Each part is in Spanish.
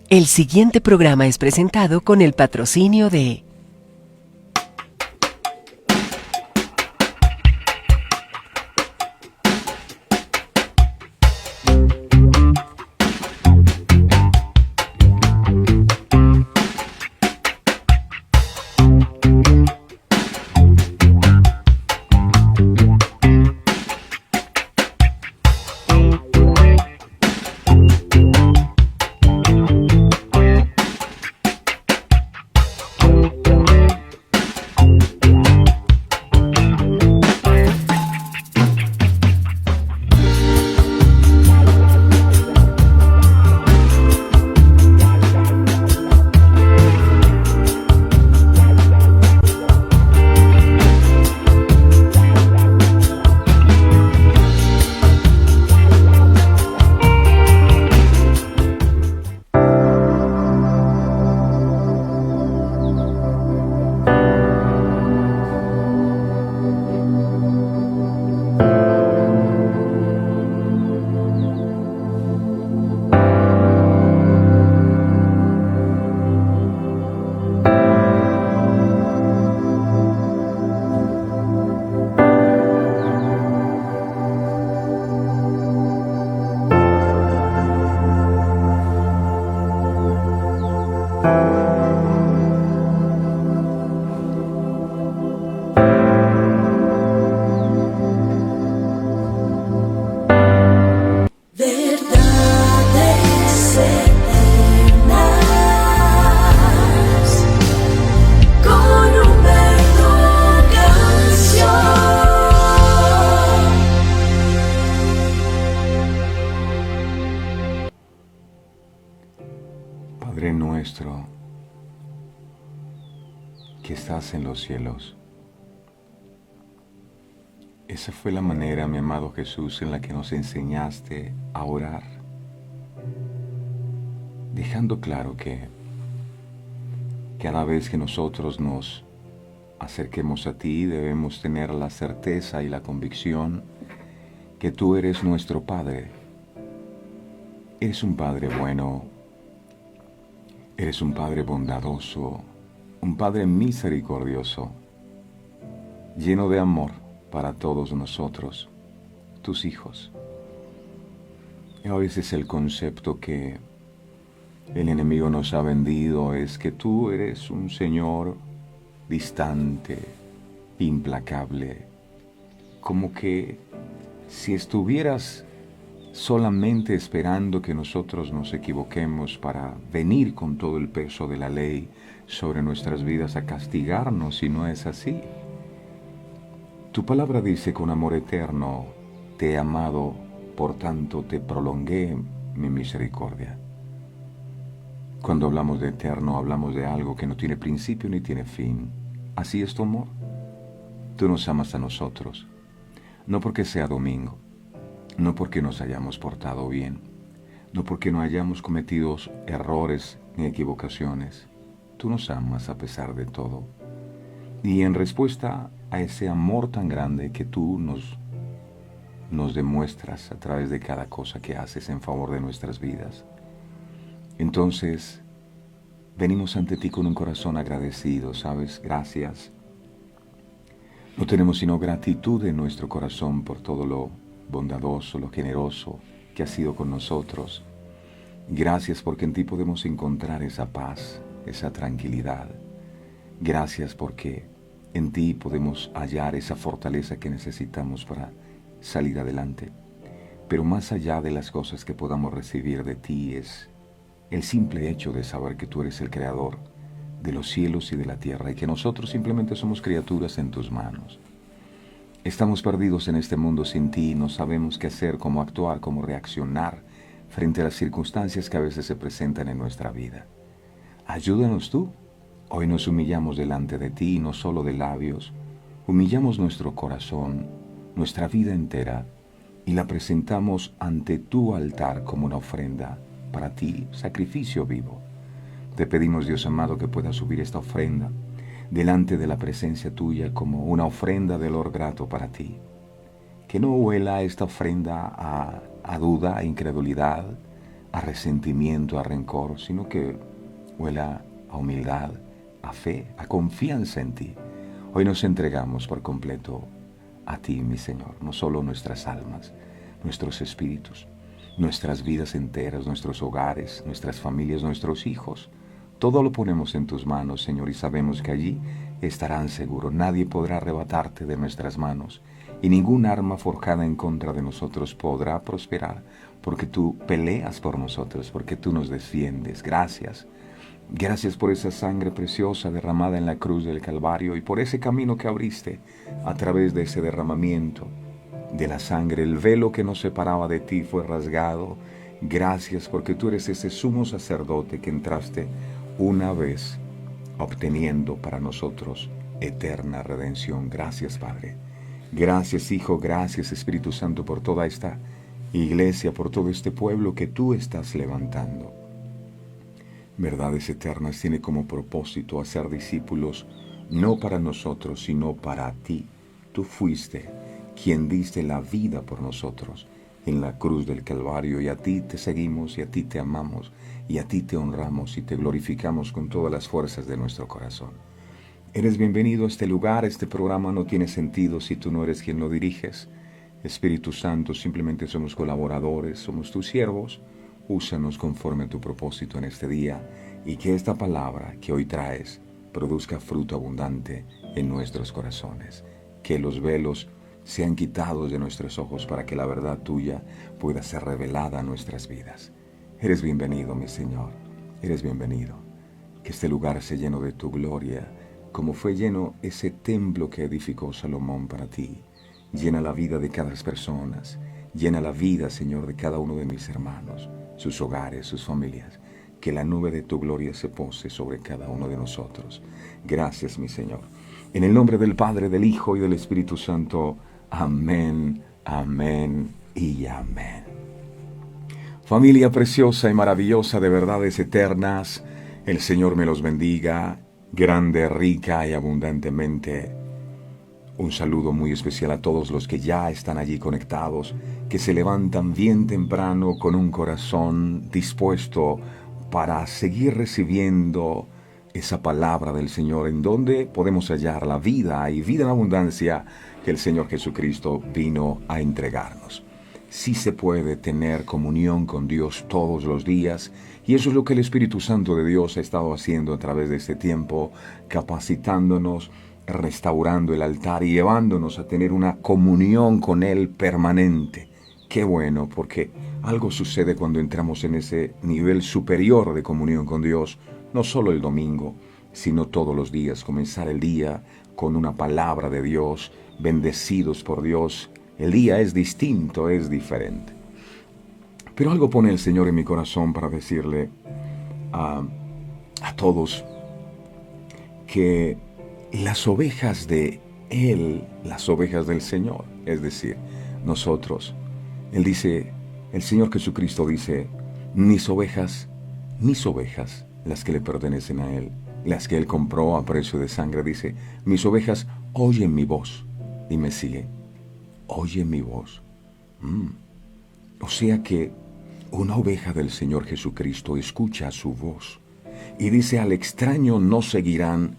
El siguiente programa es presentado con el patrocinio de Verdades eternas con Humberto Canción. Padre nuestro, que estás en los cielos. Esa fue la manera, mi amado Jesús, en la que nos enseñaste a orar, dejando claro que cada vez que nosotros nos acerquemos a ti debemos tener la certeza y la convicción que tú eres nuestro Padre. Eres un Padre bueno, eres un Padre bondadoso, un Padre misericordioso, lleno de amor para todos nosotros, tus hijos. Y a veces el concepto que el enemigo nos ha vendido es que tú eres un Señor distante, implacable, como que si estuvieras solamente esperando que nosotros nos equivoquemos para venir con todo el peso de la ley sobre nuestras vidas a castigarnos, y no es así. Tu palabra dice: con amor eterno te he amado, por tanto te prolongué mi misericordia. Cuando hablamos de eterno, hablamos de algo que no tiene principio ni tiene fin. Así es tu amor. Tú nos amas a nosotros, no porque sea domingo, no porque nos hayamos portado bien, no porque no hayamos cometido errores ni equivocaciones. Tú nos amas a pesar de todo. Y en respuesta a ese amor tan grande que tú nos demuestras a través de cada cosa que haces en favor de nuestras vidas, entonces venimos ante ti con un corazón agradecido, ¿sabes? Gracias. No tenemos sino gratitud en nuestro corazón por todo lo bondadoso, lo generoso que has sido con nosotros. Gracias porque en ti podemos encontrar esa paz, esa tranquilidad. Gracias porque en ti podemos hallar esa fortaleza que necesitamos para salir adelante. Pero más allá de las cosas que podamos recibir de ti es el simple hecho de saber que tú eres el creador de los cielos y de la tierra y que nosotros simplemente somos criaturas en tus manos. Estamos perdidos en este mundo sin ti, no sabemos qué hacer, cómo actuar, cómo reaccionar frente a las circunstancias que a veces se presentan en nuestra vida. Ayúdanos tú. Hoy nos humillamos delante de ti, no solo de labios, humillamos nuestro corazón, nuestra vida entera, y la presentamos ante tu altar como una ofrenda para ti, sacrificio vivo. Te pedimos, Dios amado, que puedas subir esta ofrenda delante de la presencia tuya como una ofrenda de olor grato para ti. Que no huela esta ofrenda a duda, a incredulidad, a resentimiento, a rencor, sino que huela a humildad, a fe, a confianza en ti. Hoy nos entregamos por completo a ti, mi Señor, no solo nuestras almas, nuestros espíritus, nuestras vidas enteras, nuestros hogares, nuestras familias, nuestros hijos. Todo lo ponemos en tus manos, Señor, y sabemos que allí estarán seguros. Nadie podrá arrebatarte de nuestras manos, y ningún arma forjada en contra de nosotros podrá prosperar, porque tú peleas por nosotros, porque tú nos defiendes. Gracias. Gracias por esa sangre preciosa derramada en la cruz del Calvario y por ese camino que abriste a través de ese derramamiento de la sangre. El velo que nos separaba de ti fue rasgado. Gracias porque tú eres ese sumo sacerdote que entraste una vez obteniendo para nosotros eterna redención. Gracias, Padre. Gracias, Hijo. Gracias, Espíritu Santo, por toda esta iglesia, por todo este pueblo que tú estás levantando. Verdades eternas tiene como propósito hacer discípulos, no para nosotros, sino para ti. Tú fuiste quien diste la vida por nosotros en la cruz del Calvario, y a ti te seguimos, y a ti te amamos, y a ti te honramos, y te glorificamos con todas las fuerzas de nuestro corazón. Eres bienvenido a este lugar. Este programa no tiene sentido si tú no eres quien lo diriges. Espíritu Santo, simplemente somos colaboradores, somos tus siervos. Úsanos conforme a tu propósito en este día, y que esta palabra que hoy traes produzca fruto abundante en nuestros corazones. Que los velos sean quitados de nuestros ojos para que la verdad tuya pueda ser revelada a nuestras vidas. Eres bienvenido, mi Señor. Eres bienvenido. Que este lugar sea lleno de tu gloria, como fue lleno ese templo que edificó Salomón para ti. Llena la vida de cada persona. Llena la vida, Señor, de cada uno de mis hermanos, sus hogares, sus familias. Que la nube de tu gloria se pose sobre cada uno de nosotros. Gracias, mi Señor. En el nombre del Padre, del Hijo y del Espíritu Santo. Amén, amén y amén. Familia preciosa y maravillosa de verdades eternas, el Señor me los bendiga, grande, rica y abundantemente. Un saludo muy especial a todos los que ya están allí conectados, que se levantan bien temprano con un corazón dispuesto para seguir recibiendo esa palabra del Señor, en donde podemos hallar la vida y vida en abundancia que el Señor Jesucristo vino a entregarnos. Sí se puede tener comunión con Dios todos los días, y eso es lo que el Espíritu Santo de Dios ha estado haciendo a través de este tiempo, capacitándonos, restaurando el altar y llevándonos a tener una comunión con Él permanente. Qué bueno, porque algo sucede cuando entramos en ese nivel superior de comunión con Dios, no solo el domingo, sino todos los días. Comenzar el día con una palabra de Dios, bendecidos por Dios. El día es distinto, es diferente. Pero algo pone el Señor en mi corazón para decirle a todos que las ovejas de Él, las ovejas del Señor, es decir, nosotros, Él dice, el Señor Jesucristo dice, mis ovejas, las que le pertenecen a Él, las que Él compró a precio de sangre, dice, mis ovejas oyen mi voz y me siguen. Oyen mi voz. O sea que una oveja del Señor Jesucristo escucha su voz y dice, al extraño no seguirán,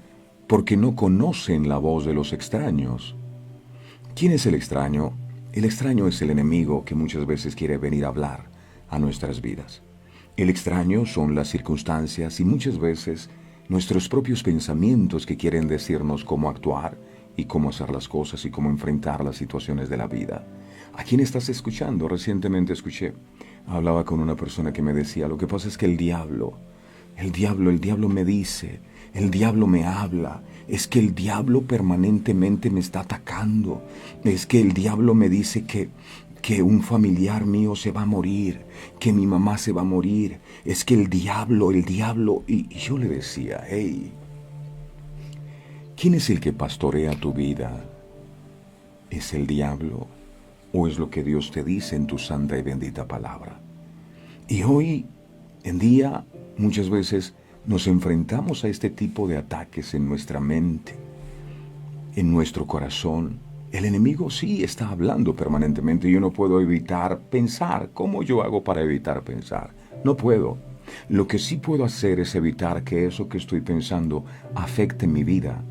porque no conocen la voz de los extraños. ¿Quién es el extraño? El extraño es el enemigo que muchas veces quiere venir a hablar a nuestras vidas. El extraño son las circunstancias y muchas veces nuestros propios pensamientos que quieren decirnos cómo actuar y cómo hacer las cosas y cómo enfrentar las situaciones de la vida. ¿A quién estás escuchando? Recientemente hablaba con una persona que me decía, lo que pasa es que el diablo me dice, el diablo me habla, es que el diablo permanentemente me está atacando, es que el diablo me dice que un familiar mío se va a morir, que mi mamá se va a morir, es que el diablo, y yo le decía, hey, ¿quién es el que pastorea tu vida? ¿Es el diablo o es lo que Dios te dice en tu santa y bendita palabra? Y hoy en día muchas veces nos enfrentamos a este tipo de ataques en nuestra mente, en nuestro corazón. El enemigo sí está hablando permanentemente. Yo no puedo evitar pensar. ¿Cómo yo hago para evitar pensar? No puedo. Lo que sí puedo hacer es evitar que eso que estoy pensando afecte mi vida.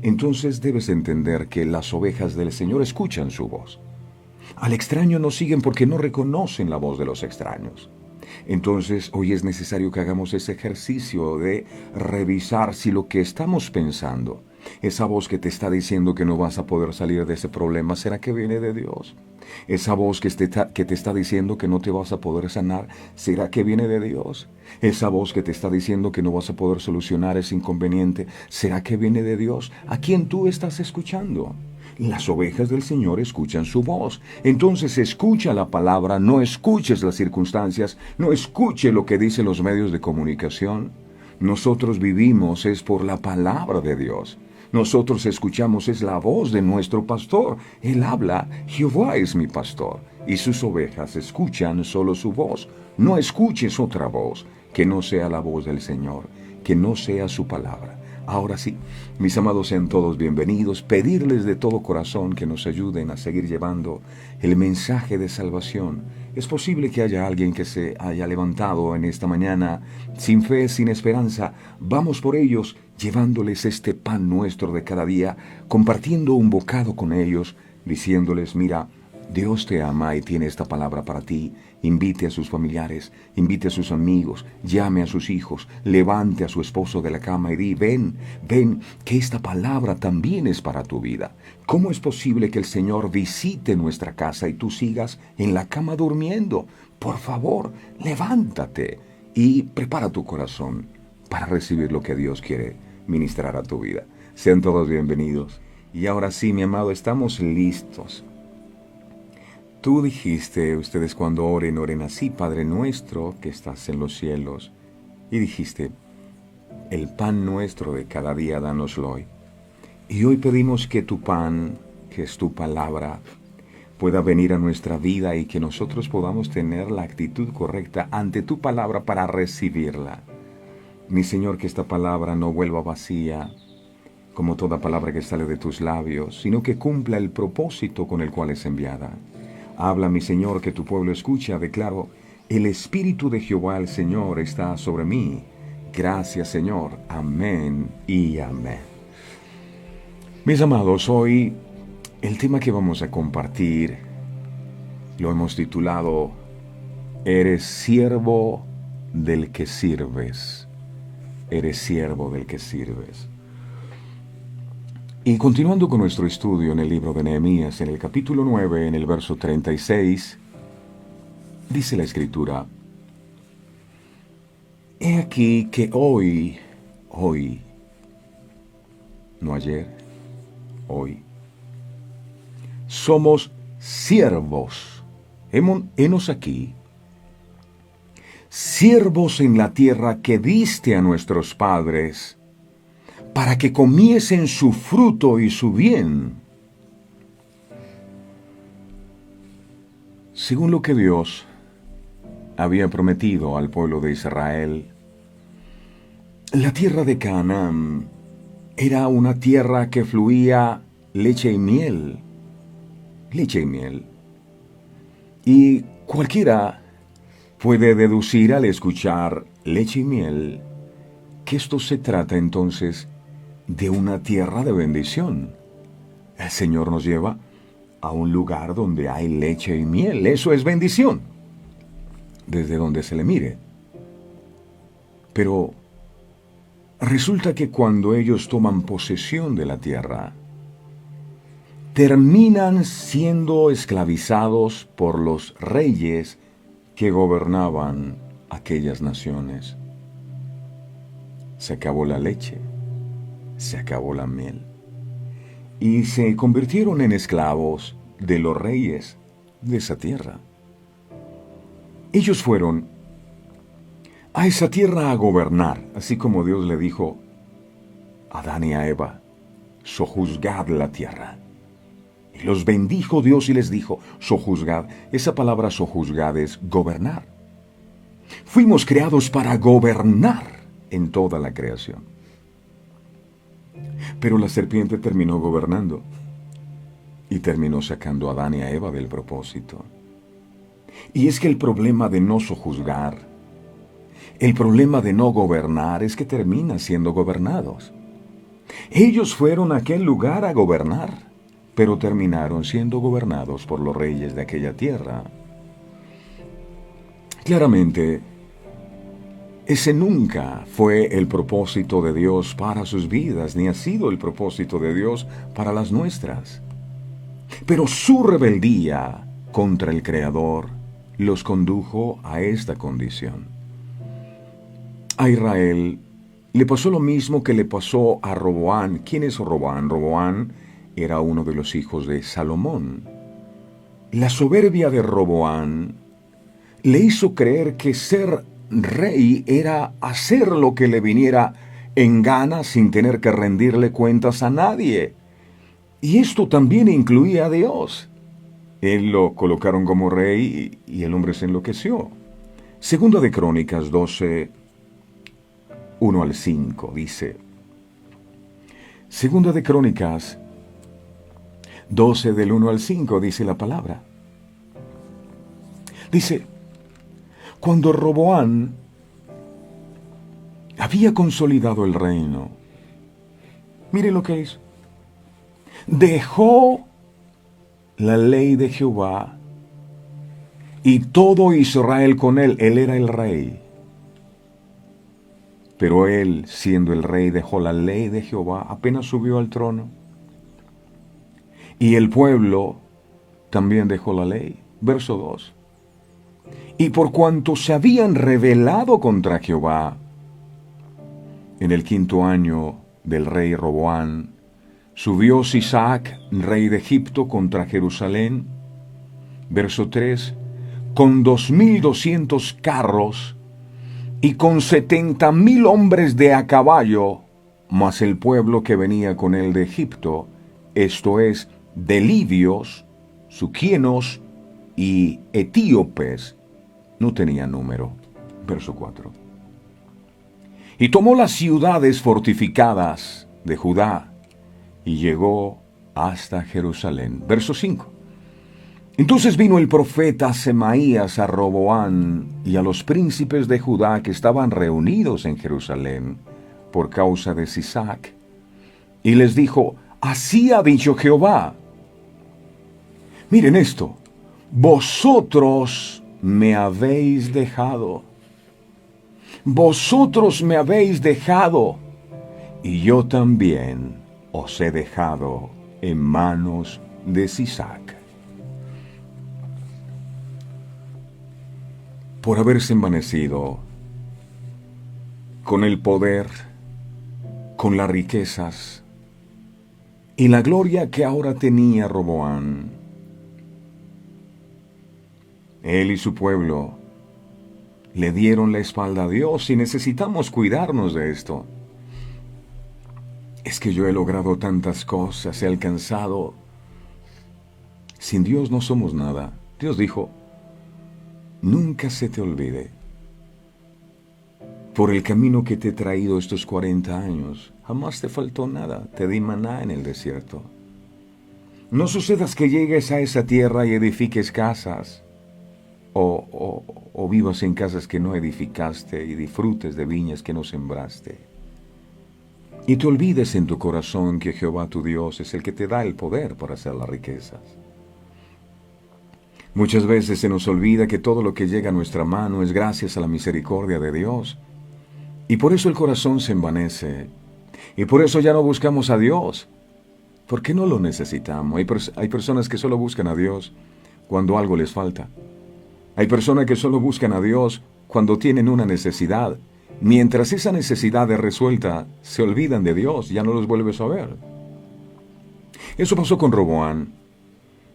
Entonces debes entender que las ovejas del Señor escuchan su voz. Al extraño no siguen porque no reconocen la voz de los extraños. Entonces, hoy es necesario que hagamos ese ejercicio de revisar si lo que estamos pensando, esa voz que te está diciendo que no vas a poder salir de ese problema, ¿será que viene de Dios? Esa voz que te está diciendo que no te vas a poder sanar, ¿será que viene de Dios? Esa voz que te está diciendo que no vas a poder solucionar ese inconveniente, ¿será que viene de Dios? ¿A quién tú estás escuchando? Las ovejas del Señor escuchan su voz. Entonces escucha la palabra, no escuches las circunstancias, no escuche lo que dicen los medios de comunicación. Nosotros vivimos es por la palabra de Dios. Nosotros escuchamos es la voz de nuestro pastor. Él habla, Jehová es mi pastor, y sus ovejas escuchan solo su voz. No escuches otra voz que no sea la voz del Señor, que no sea su palabra. Ahora sí, mis amados, sean todos bienvenidos. Pedirles de todo corazón que nos ayuden a seguir llevando el mensaje de salvación. Es posible que haya alguien que se haya levantado en esta mañana sin fe, sin esperanza. Vamos por ellos, llevándoles este pan nuestro de cada día, compartiendo un bocado con ellos, diciéndoles, mira, Dios te ama y tiene esta palabra para ti. Invite a sus familiares, invite a sus amigos, llame a sus hijos, levante a su esposo de la cama y di, ven, que esta palabra también es para tu vida. ¿Cómo es posible que el Señor visite nuestra casa y tú sigas en la cama durmiendo? Por favor, levántate y prepara tu corazón para recibir lo que Dios quiere ministrar a tu vida. Sean todos bienvenidos. Y ahora sí, mi amado, estamos listos. Tú dijiste, ustedes cuando oren, oren así, Padre nuestro que estás en los cielos. Y dijiste, el pan nuestro de cada día dánoslo hoy. Y hoy pedimos que tu pan, que es tu palabra, pueda venir a nuestra vida y que nosotros podamos tener la actitud correcta ante tu palabra para recibirla. Mi Señor, que esta palabra no vuelva vacía, como toda palabra que sale de tus labios, sino que cumpla el propósito con el cual es enviada. Habla, mi Señor, que tu pueblo escucha. Declaro, el Espíritu de Jehová el Señor está sobre mí. Gracias, Señor. Amén y amén. Mis amados, hoy el tema que vamos a compartir lo hemos titulado Eres siervo del que sirves. Eres siervo del que sirves. Y continuando con nuestro estudio en el libro de Nehemías, en el capítulo 9, en el verso 36, dice la Escritura, he aquí que hoy, no ayer, hoy, somos siervos, henos aquí, siervos en la tierra que diste a nuestros padres, para que comiesen su fruto y su bien. Según lo que Dios había prometido al pueblo de Israel, la tierra de Canaán era una tierra que fluía leche y miel. Leche y miel. Y cualquiera puede deducir al escuchar leche y miel que esto se trata entonces de una tierra de bendición. El Señor nos lleva a un lugar donde hay leche y miel. Eso es bendición, desde donde se le mire. Pero resulta que cuando ellos toman posesión de la tierra, terminan siendo esclavizados por los reyes que gobernaban aquellas naciones. Se acabó la leche, se acabó la miel, y se convirtieron en esclavos de los reyes de esa tierra. Ellos fueron a esa tierra a gobernar, así como Dios le dijo a Adán y a Eva, sojuzgad la tierra. Y los bendijo Dios y les dijo, sojuzgad. Esa palabra sojuzgad es gobernar. Fuimos creados para gobernar en toda la creación. Pero la serpiente terminó gobernando y terminó sacando a Adán y a Eva del propósito. Y es que el problema de no sojuzgar El problema de no gobernar es que terminan siendo gobernados. Ellos fueron a aquel lugar a gobernar, pero terminaron siendo gobernados por los reyes de aquella tierra. Claramente, ese nunca fue el propósito de Dios para sus vidas, ni ha sido el propósito de Dios para las nuestras. Pero su rebeldía contra el Creador los condujo a esta condición. A Israel le pasó lo mismo que le pasó a Roboán. ¿Quién es Roboán? Roboán era uno de los hijos de Salomón. La soberbia de Roboán le hizo creer que ser rey era hacer lo que le viniera en gana sin tener que rendirle cuentas a nadie. Y esto también incluía a Dios. Él lo colocaron como rey y el hombre se enloqueció. Segunda de Crónicas 12, 1 al 5 dice. Segunda de Crónicas 12 del 1 al 5 dice la palabra. Dice, cuando Roboán había consolidado el reino, mire lo que hizo. Dejó la ley de Jehová y todo Israel con él. Él era el rey. Pero él, siendo el rey, dejó la ley de Jehová, apenas subió al trono. Y el pueblo también dejó la ley. Verso 2. Y por cuanto se habían rebelado contra Jehová, en el 5º año del rey Roboán, subió Sisac, rey de Egipto, contra Jerusalén. Verso 3. Con 2,200 carros y con 70,000 hombres de a caballo, mas el pueblo que venía con él de Egipto, esto es, de libios, suquienos y etíopes, no tenía número. Verso 4. Y tomó las ciudades fortificadas de Judá y llegó hasta Jerusalén. Verso 5. Entonces vino el profeta Semaías a Roboán y a los príncipes de Judá que estaban reunidos en Jerusalén por causa de Sisac, y les dijo, así ha dicho Jehová. Miren esto, vosotros me habéis dejado. Vosotros me habéis dejado, y yo también os he dejado en manos de Sisac. Por haberse envanecido con el poder, con las riquezas y la gloria que ahora tenía Roboán, él y su pueblo le dieron la espalda a Dios y necesitamos cuidarnos de esto. Es que yo he logrado tantas cosas, he alcanzado. Sin Dios no somos nada. Dios dijo, nunca se te olvide, por el camino que te he traído estos 40 años, jamás te faltó nada, te di maná en el desierto. No sucedas que llegues a esa tierra y edifiques casas, o vivas en casas que no edificaste y disfrutes de viñas que no sembraste. Y te olvides en tu corazón que Jehová tu Dios es el que te da el poder para hacer las riquezas. Muchas veces se nos olvida que todo lo que llega a nuestra mano es gracias a la misericordia de Dios. Y por eso el corazón se envanece. Y por eso ya no buscamos a Dios. Porque no lo necesitamos. Hay personas que solo buscan a Dios cuando algo les falta. Hay personas que solo buscan a Dios cuando tienen una necesidad. Mientras esa necesidad es resuelta, se olvidan de Dios, ya no los vuelves a ver. Eso pasó con Roboán.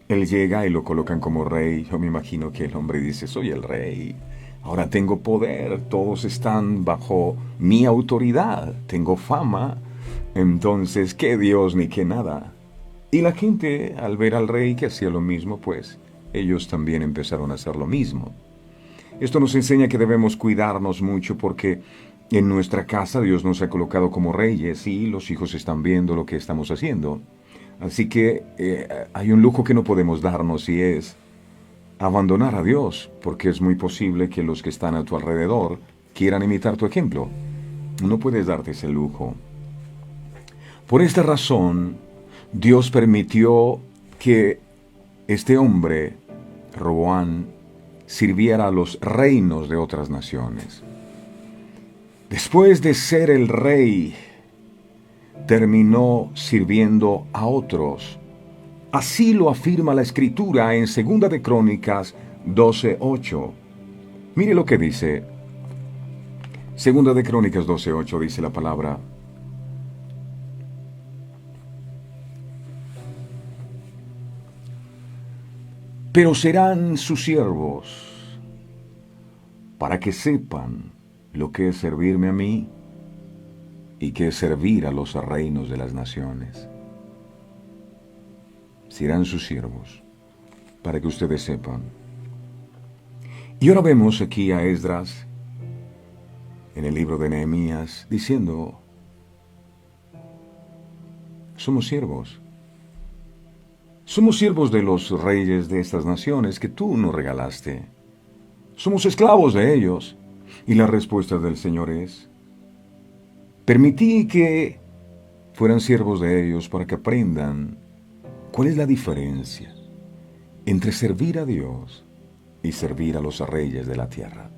Él llega y lo colocan como rey. Yo me imagino que el hombre dice, soy el rey, ahora tengo poder, todos están bajo mi autoridad, tengo fama, entonces qué Dios ni qué nada. Y la gente, al ver al rey que hacía lo mismo, pues ellos también empezaron a hacer lo mismo. Esto nos enseña que debemos cuidarnos mucho porque en nuestra casa Dios nos ha colocado como reyes y los hijos están viendo lo que estamos haciendo. Así que hay un lujo que no podemos darnos y es abandonar a Dios, porque es muy posible que los que están a tu alrededor quieran imitar tu ejemplo. No puedes darte ese lujo. Por esta razón, Dios permitió que este hombre, Roboán, sirviera a los reinos de otras naciones. Después de ser el rey, terminó sirviendo a otros. Así lo afirma la Escritura en 2 de Crónicas 12:8. Mire lo que dice. 2 de Crónicas 12:8 dice la palabra: pero serán sus siervos, para que sepan lo que es servirme a mí y que es servir a los reinos de las naciones. Serán sus siervos, para que ustedes sepan. Y ahora vemos aquí a Esdras, en el libro de Nehemías, diciendo: somos siervos. Somos siervos de los reyes de estas naciones que tú nos regalaste. Somos esclavos de ellos. Y la respuesta del Señor es: permití que fueran siervos de ellos para que aprendan cuál es la diferencia entre servir a Dios y servir a los reyes de la tierra.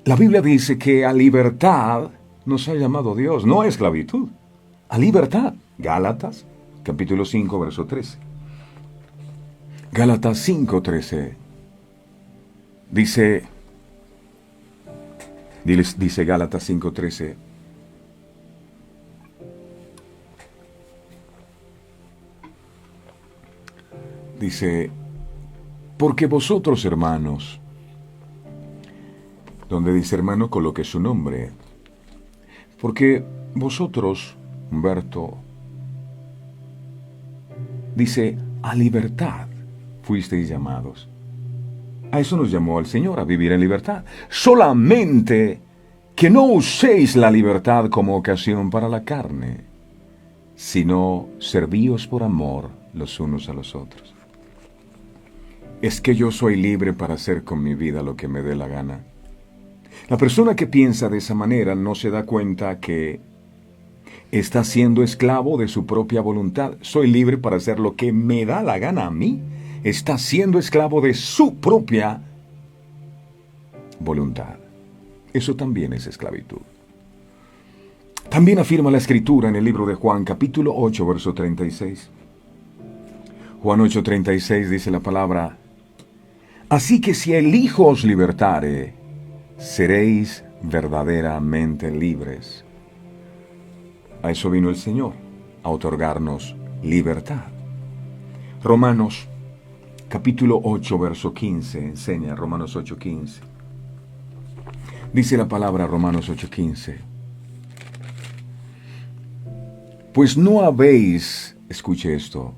La Biblia dice que a libertad nos ha llamado Dios, no a esclavitud, a libertad. Gálatas capítulo 5, verso 13. Gálatas 5:13. Dice Gálatas 5:13. Dice: porque vosotros, hermanos, donde dice hermano, coloque su nombre. Porque vosotros, Humberto, dice, a libertad fuisteis llamados. A eso nos llamó el Señor, a vivir en libertad. Solamente que no uséis la libertad como ocasión para la carne, sino servíos por amor los unos a los otros. Es que yo soy libre para hacer con mi vida lo que me dé la gana. La persona que piensa de esa manera no se da cuenta que está siendo esclavo de su propia voluntad. Soy libre para hacer lo que me da la gana a mí. Está siendo esclavo de su propia voluntad. Eso también es esclavitud. También afirma la Escritura en el libro de Juan, capítulo 8, verso 36. Juan 8:36 dice la palabra: así que si el Hijo os libertare, seréis verdaderamente libres. A eso vino el Señor, a otorgarnos libertad. Romanos capítulo 8, verso 15, enseña Romanos 8:15. Dice la palabra Romanos 8:15: pues no habéis, escuche esto,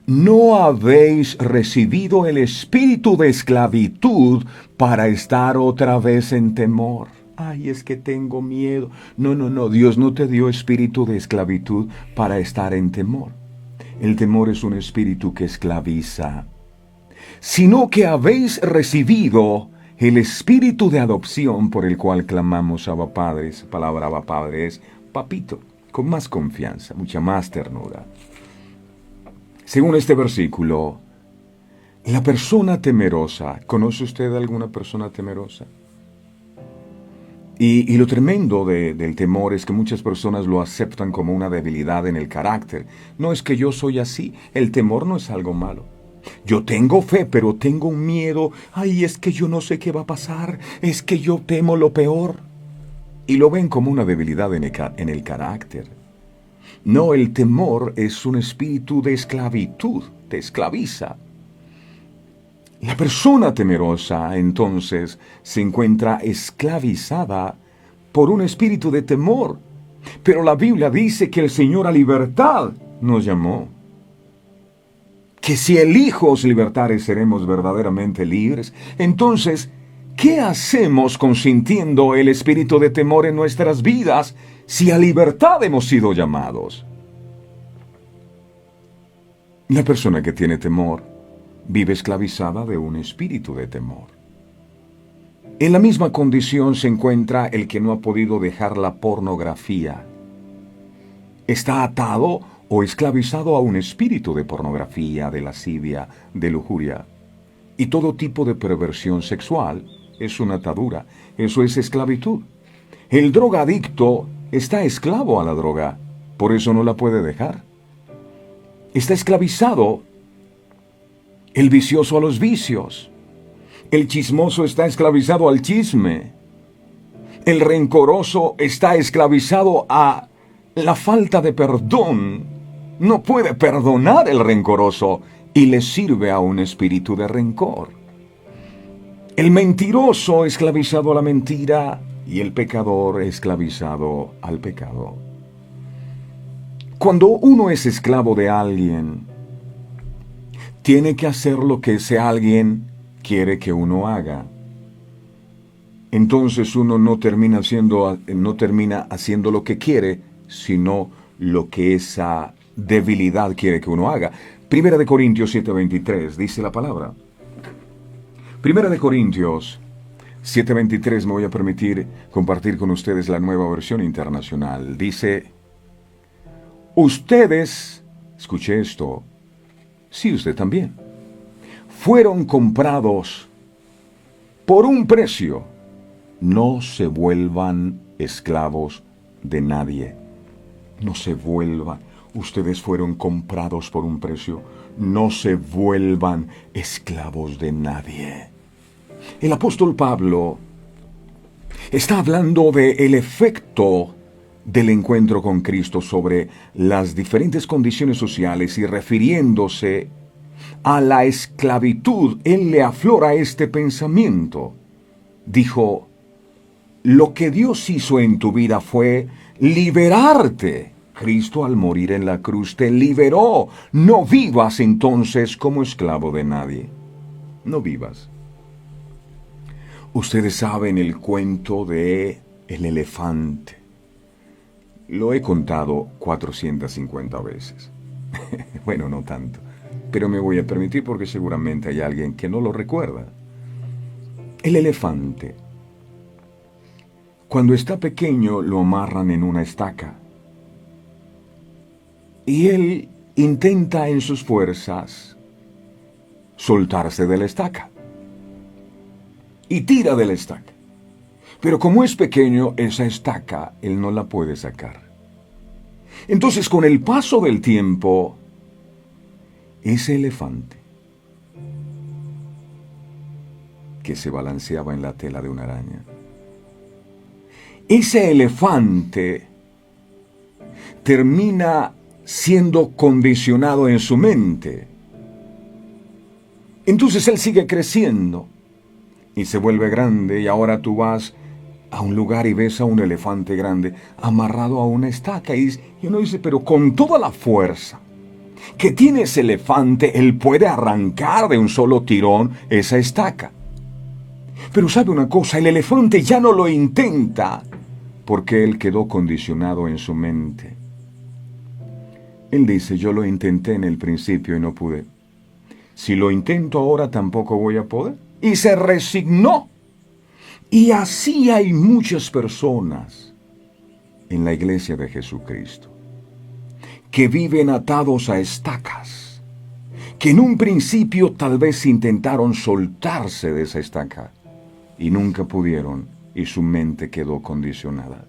no habéis recibido el espíritu de esclavitud para estar otra vez en temor. Ay, es que tengo miedo. No, Dios no te dio espíritu de esclavitud para estar en temor. El temor es un espíritu que esclaviza. Sino que habéis recibido el espíritu de adopción por el cual clamamos Abba Padre. Esa palabra Abba Padre es papito, con más confianza, mucha más ternura. Según este versículo, la persona temerosa, ¿conoce usted alguna persona temerosa? Y lo tremendo del temor es que muchas personas lo aceptan como una debilidad en el carácter. No es que yo soy así, el temor no es algo malo. Yo tengo fe, pero tengo un miedo. Ay, es que yo no sé qué va a pasar, es que yo temo lo peor. Y lo ven como una debilidad en el carácter. No, el temor es un espíritu de esclavitud, te esclaviza. La persona temerosa, entonces, se encuentra esclavizada por un espíritu de temor. Pero la Biblia dice que el Señor a libertad nos llamó. Que si el Hijo os libertare, seremos verdaderamente libres. Entonces, ¿qué hacemos consintiendo el espíritu de temor en nuestras vidas si a libertad hemos sido llamados? La persona que tiene temor vive esclavizada de un espíritu de temor. En la misma condición se encuentra el que no ha podido dejar la pornografía. Está atado o esclavizado a un espíritu de pornografía, de lascivia, de lujuria. Y todo tipo de perversión sexual es una atadura. Eso es esclavitud. El drogadicto está esclavo a la droga, por eso no la puede dejar. Está esclavizado el vicioso a los vicios. El chismoso está esclavizado al chisme. El rencoroso está esclavizado a la falta de perdón. No puede perdonar el rencoroso y le sirve a un espíritu de rencor. El mentiroso esclavizado a la mentira y el pecador esclavizado al pecado. Cuando uno es esclavo de alguien, tiene que hacer lo que ese alguien quiere que uno haga. Entonces uno no termina haciendo lo que quiere, sino lo que esa debilidad quiere que uno haga. Primera de Corintios 7:23 dice la palabra. Primera de Corintios 7:23, me voy a permitir compartir con ustedes la nueva versión internacional. Dice: ustedes, escuche esto, sí, usted también, fueron comprados por un precio. No se vuelvan esclavos de nadie. No se vuelvan. Ustedes fueron comprados por un precio. No se vuelvan esclavos de nadie. El apóstol Pablo está hablando del efecto del encuentro con Cristo sobre las diferentes condiciones sociales y refiriéndose a la esclavitud, él le aflora este pensamiento. Dijo: lo que Dios hizo en tu vida fue liberarte. Cristo al morir en la cruz te liberó. No vivas entonces como esclavo de nadie. No vivas. Ustedes saben el cuento de el elefante. Lo he contado 450 veces. Bueno, no tanto, pero me voy a permitir porque seguramente hay alguien que no lo recuerda. El elefante, cuando está pequeño, lo amarran en una estaca. Y él intenta en sus fuerzas soltarse de la estaca. Y tira de la estaca. Pero como es pequeño, esa estaca él no la puede sacar. Entonces, con el paso del tiempo, ese elefante que se balanceaba en la tela de una araña, ese elefante termina siendo condicionado en su mente. Entonces él sigue creciendo y se vuelve grande, y ahora tú vas a un lugar y ves a un elefante grande amarrado a una estaca y uno dice, pero con toda la fuerza que tiene ese elefante, él puede arrancar de un solo tirón esa estaca. Pero sabe una cosa, el elefante ya no lo intenta porque él quedó condicionado en su mente. Él dice, yo lo intenté en el principio y no pude. Si lo intento ahora tampoco voy a poder. Y se resignó. Y así hay muchas personas en la iglesia de Jesucristo que viven atados a estacas, que en un principio tal vez intentaron soltarse de esa estaca y nunca pudieron, y su mente quedó condicionada.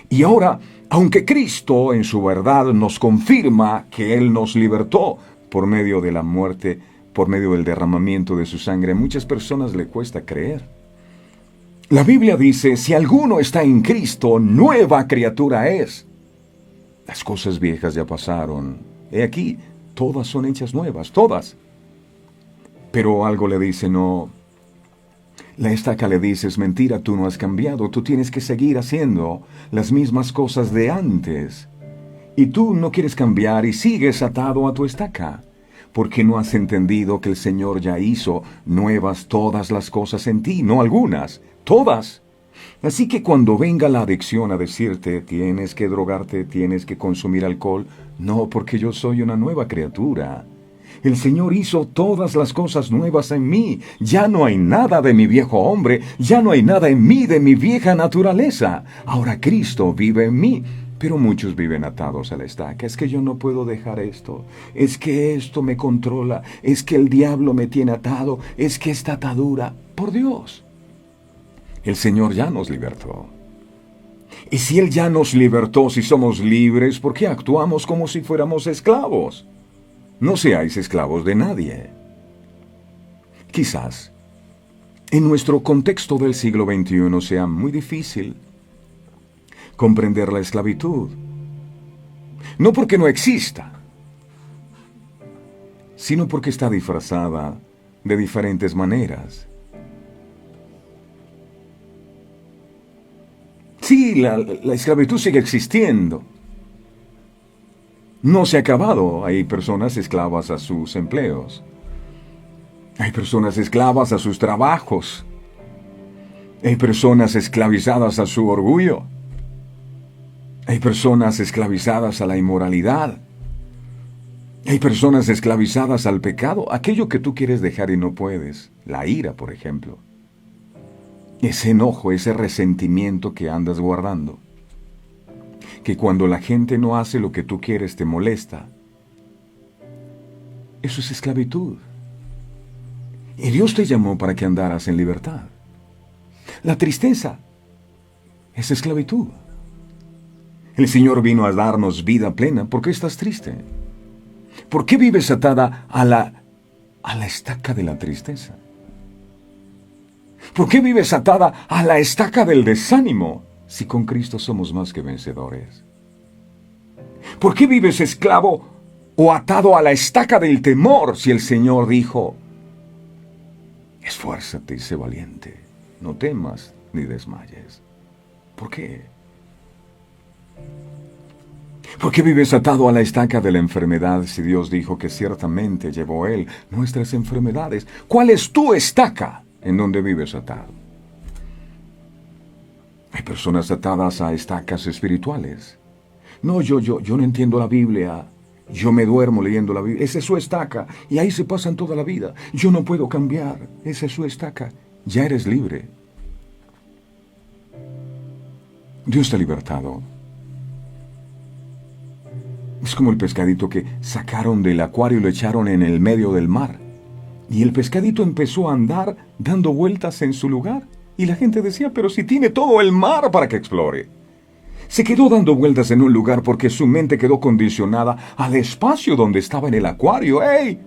Y ahora, aunque Cristo en su verdad nos confirma que Él nos libertó por medio de la muerte, por medio del derramamiento de su sangre, a muchas personas le cuesta creer. La Biblia dice, si alguno está en Cristo, nueva criatura es. Las cosas viejas ya pasaron. He aquí, todas son hechas nuevas, todas. Pero algo le dice, no. La estaca le dice, es mentira, tú no has cambiado, tú tienes que seguir haciendo las mismas cosas de antes. Y tú no quieres cambiar y sigues atado a tu estaca, porque no has entendido que el Señor ya hizo nuevas todas las cosas en ti, no algunas, todas. Así que cuando venga la adicción a decirte, tienes que drogarte, tienes que consumir alcohol, no, porque yo soy una nueva criatura. El Señor hizo todas las cosas nuevas en mí. Ya no hay nada de mi viejo hombre, ya no hay nada en mí de mi vieja naturaleza. Ahora Cristo vive en mí. Pero muchos viven atados a la estaca. Es que yo no puedo dejar esto. Es que esto me controla. Es que el diablo me tiene atado. Es que esta atadura. Por Dios. El Señor ya nos libertó. Y si Él ya nos libertó, si somos libres, ¿por qué actuamos como si fuéramos esclavos? No seáis esclavos de nadie. Quizás en nuestro contexto del siglo XXI sea muy difícil comprender la esclavitud. No porque no exista, sino porque está disfrazada de diferentes maneras. Sí, la esclavitud sigue existiendo. No se ha acabado. Hay personas esclavas a sus empleos. Hay personas esclavas a sus trabajos. Hay personas esclavizadas a su orgullo. Hay personas esclavizadas a la inmoralidad. Hay personas esclavizadas al pecado, aquello que tú quieres dejar y no puedes. La ira, por ejemplo. Ese enojo, ese resentimiento que andas guardando. Que cuando la gente no hace lo que tú quieres te molesta. Eso es esclavitud. Y Dios te llamó para que andaras en libertad. La tristeza es esclavitud. El Señor vino a darnos vida plena. ¿Por qué estás triste? ¿Por qué vives atada a la estaca de la tristeza? ¿Por qué vives atada a la estaca del desánimo si con Cristo somos más que vencedores? ¿Por qué vives esclavo o atado a la estaca del temor si el Señor dijo, esfuérzate y sé valiente, no temas ni desmayes? ¿Por qué? ¿Por qué vives atado a la estaca de la enfermedad si Dios dijo que ciertamente llevó Él nuestras enfermedades? ¿Cuál es tu estaca en donde vives atado? Hay personas atadas a estacas espirituales. No, yo no entiendo la Biblia. Yo me duermo leyendo la Biblia. Esa es su estaca. Y ahí se pasan toda la vida. Yo no puedo cambiar. Esa es su estaca. Ya eres libre. Dios te ha libertado. Es como el pescadito que sacaron del acuario y lo echaron en el medio del mar. Y el pescadito empezó a andar dando vueltas en su lugar. Y la gente decía, pero si tiene todo el mar para que explore. Se quedó dando vueltas en un lugar porque su mente quedó condicionada al espacio donde estaba en el acuario. ¡Ey!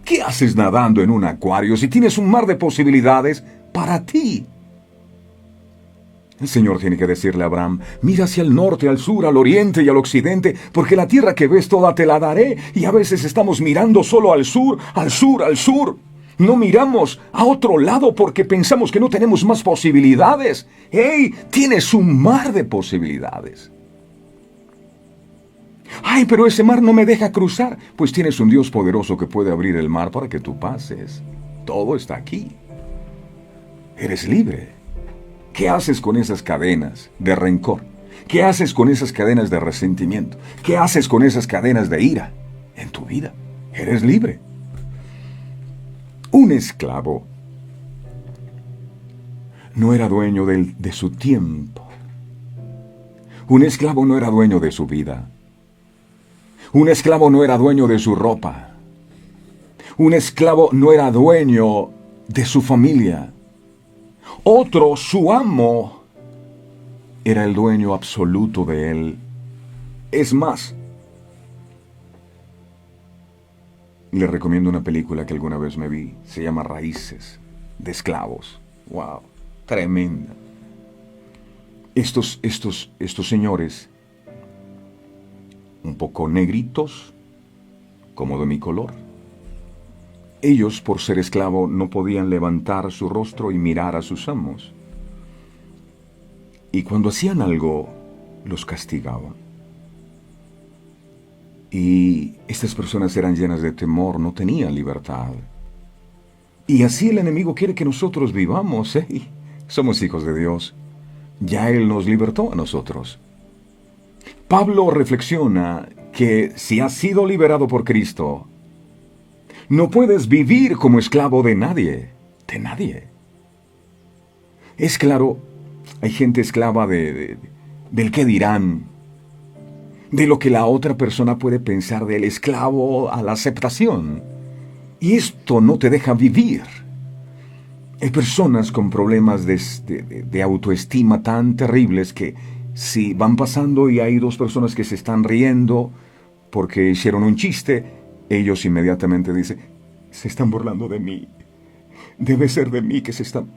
¿Qué haces nadando en un acuario si tienes un mar de posibilidades para ti? El Señor tiene que decirle a Abraham, mira hacia el norte, al sur, al oriente y al occidente, porque la tierra que ves toda te la daré. Y a veces estamos mirando solo al sur, al sur, al sur. No miramos a otro lado porque pensamos que no tenemos más posibilidades. ¡Hey! Tienes un mar de posibilidades. ¡Ay, pero ese mar no me deja cruzar! Pues tienes un Dios poderoso que puede abrir el mar para que tú pases. Todo está aquí. Eres libre. ¿Qué haces con esas cadenas de rencor? ¿Qué haces con esas cadenas de resentimiento? ¿Qué haces con esas cadenas de ira en tu vida? Eres libre. Un esclavo no era dueño de su tiempo. Un esclavo no era dueño de su vida. Un esclavo no era dueño de su ropa. Un esclavo no era dueño de su familia. Otro, su amo, era el dueño absoluto de él. Es más, le recomiendo una película que alguna vez me vi. Se llama Raíces, de esclavos. ¡Wow! Tremenda. Estos señores, un poco negritos, como de mi color. Ellos, por ser esclavo, no podían levantar su rostro y mirar a sus amos. Y cuando hacían algo, los castigaban. Y estas personas eran llenas de temor, no tenían libertad. Y así el enemigo quiere que nosotros vivamos. Somos hijos de Dios. Ya Él nos libertó a nosotros. Pablo reflexiona que si has sido liberado por Cristo, No puedes vivir como esclavo de nadie, de nadie. Es claro, hay gente esclava del qué dirán, de lo que la otra persona puede pensar, del esclavo a la aceptación. Y esto no te deja vivir. Hay personas con problemas de autoestima tan terribles que si van pasando y hay dos personas que se están riendo porque hicieron un chiste, ellos inmediatamente dicen, se están burlando de mí. Debe ser de mí que se están...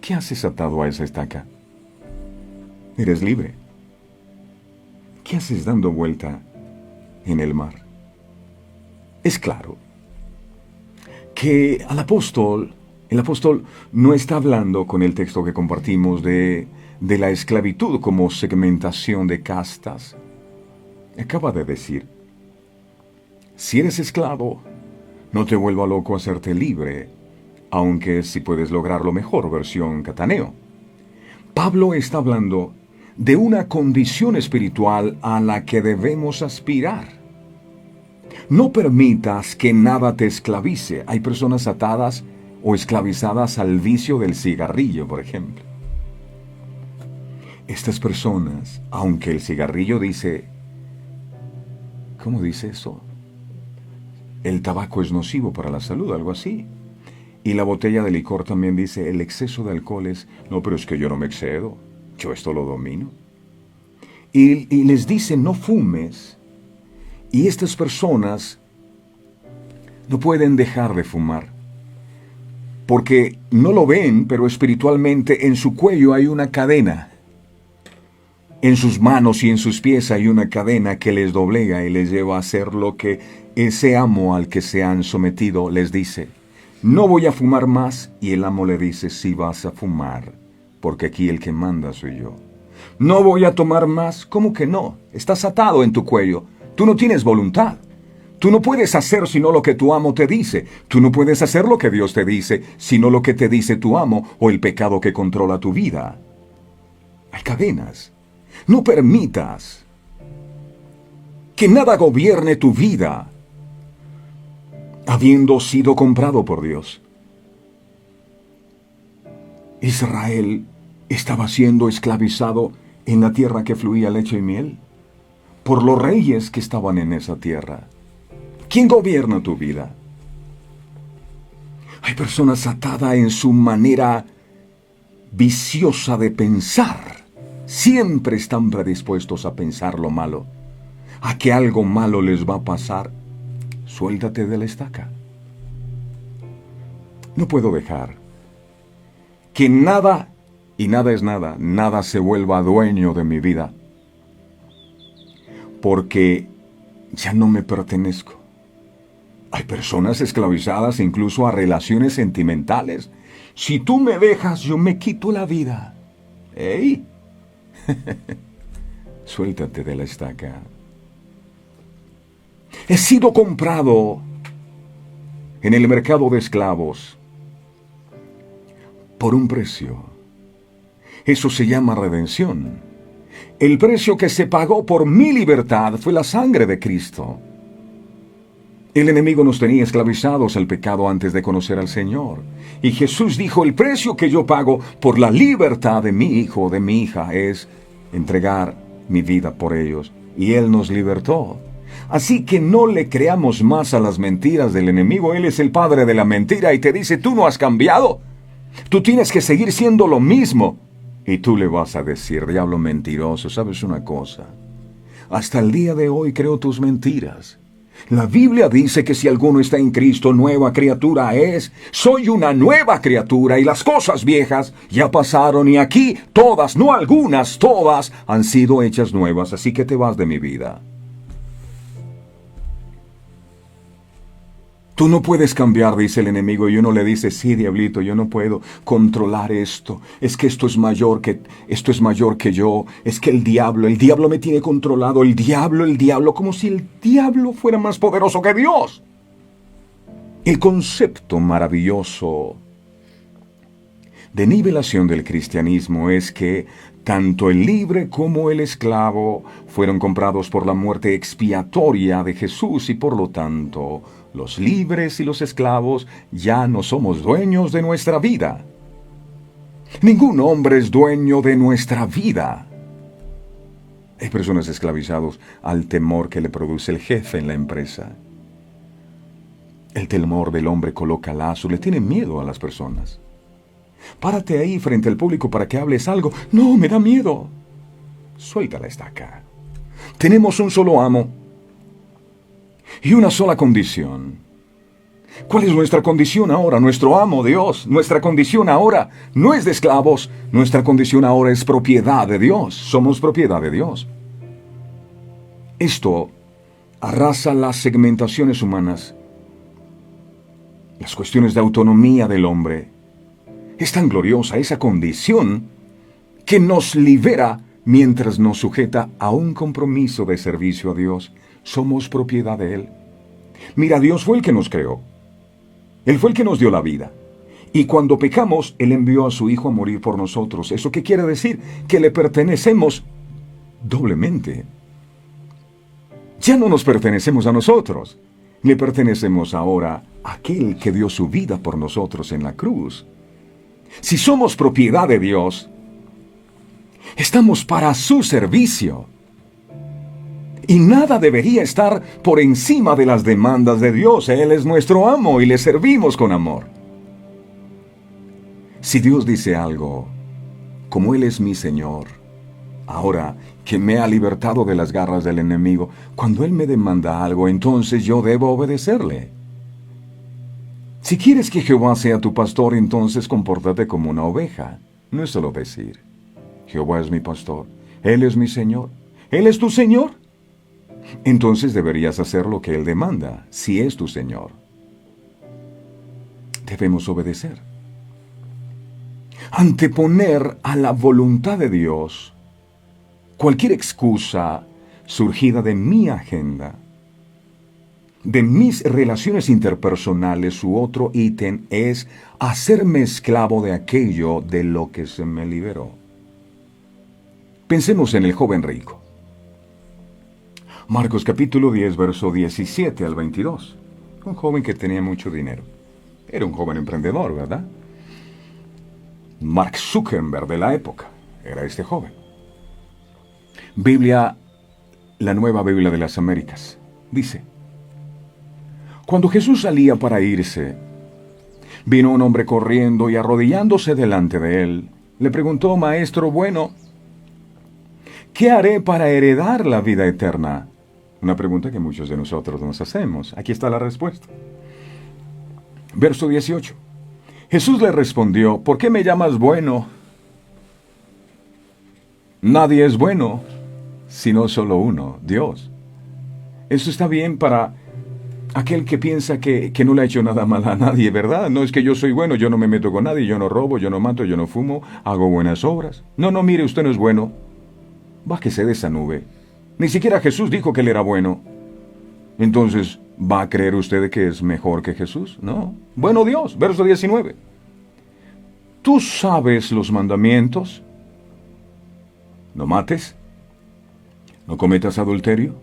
¿Qué haces atado a esa estaca? Eres libre. ¿Qué haces dando vuelta en el mar? Es claro que el apóstol no está hablando con el texto que compartimos de la esclavitud como segmentación de castas. Acaba de decir, si eres esclavo, no te vuelva loco hacerte libre, aunque si puedes lograrlo mejor, versión Cataneo. Pablo está hablando de una condición espiritual a la que debemos aspirar. No permitas que nada te esclavice. Hay personas atadas o esclavizadas al vicio del cigarrillo, por ejemplo. Estas personas, aunque el cigarrillo dice, ¿cómo dice eso? El tabaco es nocivo para la salud, algo así. Y la botella de licor también dice, el exceso de alcohol es, no, pero es que yo no me excedo, yo esto lo domino. Y les dice, no fumes. Y estas personas no pueden dejar de fumar. Porque no lo ven, pero espiritualmente en su cuello hay una cadena. En sus manos y en sus pies hay una cadena que les doblega y les lleva a hacer lo que ese amo al que se han sometido les dice. No voy a fumar más, y el amo le dice, sí vas a fumar, porque aquí el que manda soy yo. No voy a tomar más, ¿cómo que no? Estás atado en tu cuello, tú no tienes voluntad. Tú no puedes hacer sino lo que tu amo te dice. Tú no puedes hacer lo que Dios te dice, sino lo que te dice tu amo o el pecado que controla tu vida. Hay cadenas. No permitas que nada gobierne tu vida, habiendo sido comprado por Dios. Israel estaba siendo esclavizado en la tierra que fluía leche y miel, por los reyes que estaban en esa tierra. ¿Quién gobierna tu vida? Hay personas atadas en su manera viciosa de pensar. Siempre están predispuestos a pensar lo malo, a que algo malo les va a pasar. Suéltate de la estaca. No puedo dejar que nada, y nada es nada, nada se vuelva dueño de mi vida, porque ya no me pertenezco. Hay personas esclavizadas incluso a relaciones sentimentales. Si tú me dejas, yo me quito la vida. ¡Ey! Suéltate de la estaca. He sido comprado en el mercado de esclavos por un precio. Eso se llama redención. El precio que se pagó por mi libertad fue la sangre de Cristo. El enemigo nos tenía esclavizados al pecado antes de conocer al Señor. Y Jesús dijo, el precio que yo pago por la libertad de mi hijo o de mi hija es entregar mi vida por ellos. Y Él nos libertó. Así que no le creamos más a las mentiras del enemigo. Él es el padre de la mentira y te dice, tú no has cambiado. Tú tienes que seguir siendo lo mismo. Y tú le vas a decir, diablo mentiroso, ¿sabes una cosa? Hasta el día de hoy creo tus mentiras. La Biblia dice que si alguno está en Cristo, nueva criatura es. Soy una nueva criatura y las cosas viejas ya pasaron y aquí todas, no algunas, todas han sido hechas nuevas. Así que te vas de mi vida. Tú no puedes cambiar, dice el enemigo, y uno le dice, sí, diablito, yo no puedo controlar esto. Es que esto es mayor que yo. Es que el diablo me tiene controlado. El diablo, como si el diablo fuera más poderoso que Dios. El concepto maravilloso de nivelación del cristianismo es que tanto el libre como el esclavo fueron comprados por la muerte expiatoria de Jesús y por lo tanto los libres y los esclavos, ya no somos dueños de nuestra vida. Ningún hombre es dueño de nuestra vida. Hay personas esclavizadas al temor que le produce el jefe en la empresa. El temor del hombre coloca lazo, le tiene miedo a las personas. Párate ahí frente al público para que hables algo. No, me da miedo. Suelta la estaca. Tenemos un solo amo y una sola condición. ¿Cuál es nuestra condición ahora? Nuestro amo, Dios. Nuestra condición ahora no es de esclavos. Nuestra condición ahora es propiedad de Dios. Somos propiedad de Dios. Esto arrasa las segmentaciones humanas. Las cuestiones de autonomía del hombre. Es tan gloriosa esa condición que nos libera mientras nos sujeta a un compromiso de servicio a Dios. Somos propiedad de Él. Mira, Dios fue el que nos creó. Él fue el que nos dio la vida. Y cuando pecamos, Él envió a su Hijo a morir por nosotros. ¿Eso qué quiere decir? Que le pertenecemos doblemente. Ya no nos pertenecemos a nosotros. Le pertenecemos ahora a aquel que dio su vida por nosotros en la cruz. Si somos propiedad de Dios, estamos para su servicio. Y nada debería estar por encima de las demandas de Dios. Él es nuestro amo y le servimos con amor. Si Dios dice algo, como Él es mi Señor, ahora que me ha libertado de las garras del enemigo, cuando Él me demanda algo, entonces yo debo obedecerle. Si quieres que Jehová sea tu pastor, entonces compórtate como una oveja. No es solo decir, Jehová es mi pastor, Él es mi Señor, Él es tu Señor. Entonces deberías hacer lo que Él demanda, si es tu Señor. Debemos obedecer. Anteponer a la voluntad de Dios cualquier excusa surgida de mi agenda, de mis relaciones interpersonales u otro ítem, es hacerme esclavo de aquello de lo que se me liberó. Pensemos en el joven rico. Marcos capítulo 10, verso 17 al 22. Un joven que tenía mucho dinero. Era un joven emprendedor, ¿verdad? Mark Zuckerberg de la época era este joven. Biblia, la Nueva Biblia de las Américas, dice: cuando Jesús salía para irse, vino un hombre corriendo y arrodillándose delante de él, le preguntó: Maestro bueno, ¿qué haré para heredar la vida eterna? Una pregunta que muchos de nosotros nos hacemos. Aquí está la respuesta. Verso 18. Jesús le respondió: ¿por qué me llamas bueno? Nadie es bueno, sino solo uno, Dios. Eso está bien para aquel que piensa que no le ha hecho nada mal a nadie, ¿verdad? No es que yo soy bueno, yo no me meto con nadie, yo no robo, yo no mato, yo no fumo, hago buenas obras. No, mire, usted no es bueno. Bájese de esa nube. Ni siquiera Jesús dijo que él era bueno. Entonces, ¿va a creer usted que es mejor que Jesús? No. Bueno, Dios, verso 19. ¿Tú sabes los mandamientos? No mates, no cometas adulterio,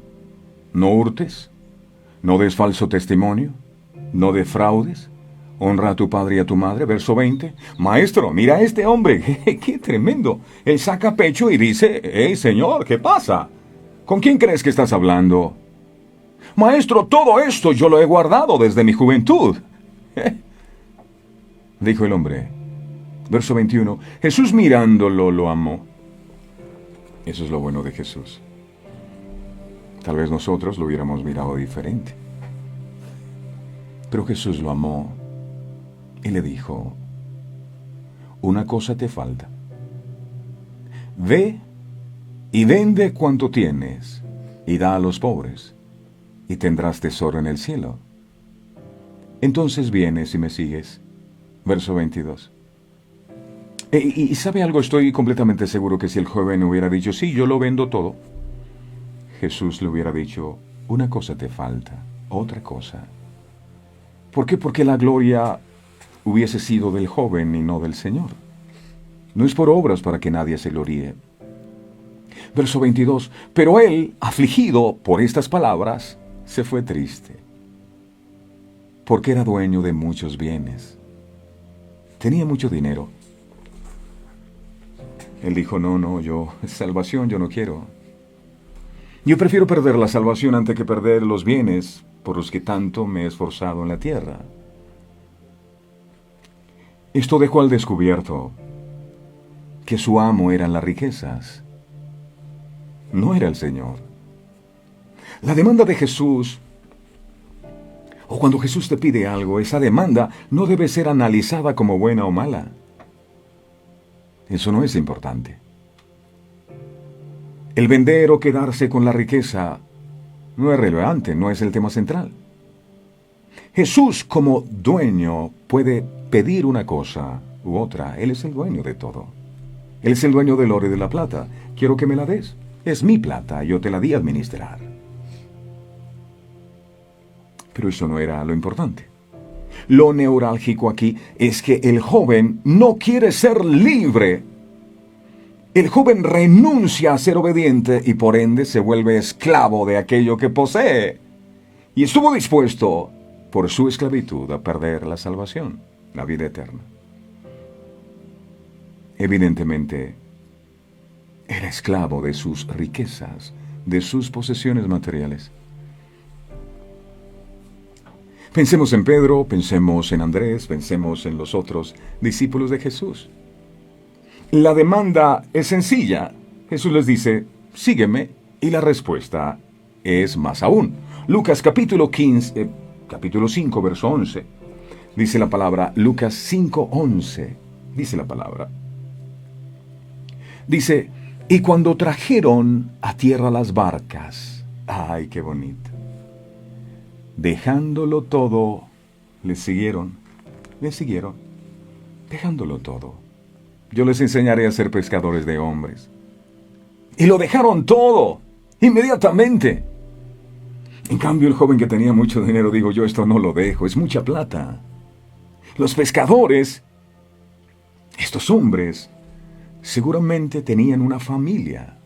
no hurtes, no des falso testimonio, no defraudes, honra a tu padre y a tu madre. Verso 20. Maestro, mira a este hombre, qué tremendo. Él saca pecho y dice: hey, Señor, ¿qué pasa? ¿Con quién crees que estás hablando? Maestro, todo esto yo lo he guardado desde mi juventud. Dijo el hombre. Verso 21. Jesús mirándolo lo amó. Eso es lo bueno de Jesús. Tal vez nosotros lo hubiéramos mirado diferente. Pero Jesús lo amó y le dijo: una cosa te falta. Ve y vende cuanto tienes y da a los pobres, y tendrás tesoro en el cielo. Entonces vienes y me sigues. Verso 22. Y ¿sabe algo? Estoy completamente seguro que si el joven hubiera dicho: sí, yo lo vendo todo, Jesús le hubiera dicho: una cosa te falta, otra cosa. ¿Por qué? Porque la gloria hubiese sido del joven y no del Señor. No es por obras para que nadie se gloríe. Verso 22. Pero él, afligido por estas palabras, se fue triste. porque era dueño de muchos bienes. Tenía mucho dinero. Él dijo, salvación yo no quiero. Yo prefiero perder la salvación antes que perder los bienes por los que tanto me he esforzado en la tierra. Esto dejó al descubierto que su amo eran las riquezas, no era el Señor. La demanda de Jesús, o cuando Jesús te pide algo, esa demanda no debe ser analizada como buena o mala. Eso no es importante. El vender o quedarse con la riqueza no es relevante, no es el tema central. Jesús, como dueño, puede pedir una cosa u otra. Él es el dueño de todo. Él es el dueño del oro y de la plata. Quiero que me la des. Es mi plata, yo te la di a administrar. Pero eso no era lo importante. Lo neurálgico aquí es que el joven no quiere ser libre. El joven renuncia a ser obediente y por ende se vuelve esclavo de aquello que posee. Y estuvo dispuesto, por su esclavitud, a perder la salvación, la vida eterna. Evidentemente, era esclavo de sus riquezas, de sus posesiones materiales. Pensemos en Pedro, pensemos en Andrés, pensemos en los otros discípulos de Jesús. La demanda es sencilla. Jesús les dice, sígueme, y la respuesta es más aún. Lucas capítulo 5, verso 11. Dice la palabra, Lucas 5:11. Dice la palabra. Dice, y cuando trajeron a tierra las barcas, ¡ay, qué bonito! Dejándolo todo, le siguieron, dejándolo todo. Yo les enseñaré a ser pescadores de hombres. Y lo dejaron todo, inmediatamente. En cambio, el joven que tenía mucho dinero, digo yo, esto no lo dejo, es mucha plata. Los pescadores, estos hombres, seguramente tenían una familia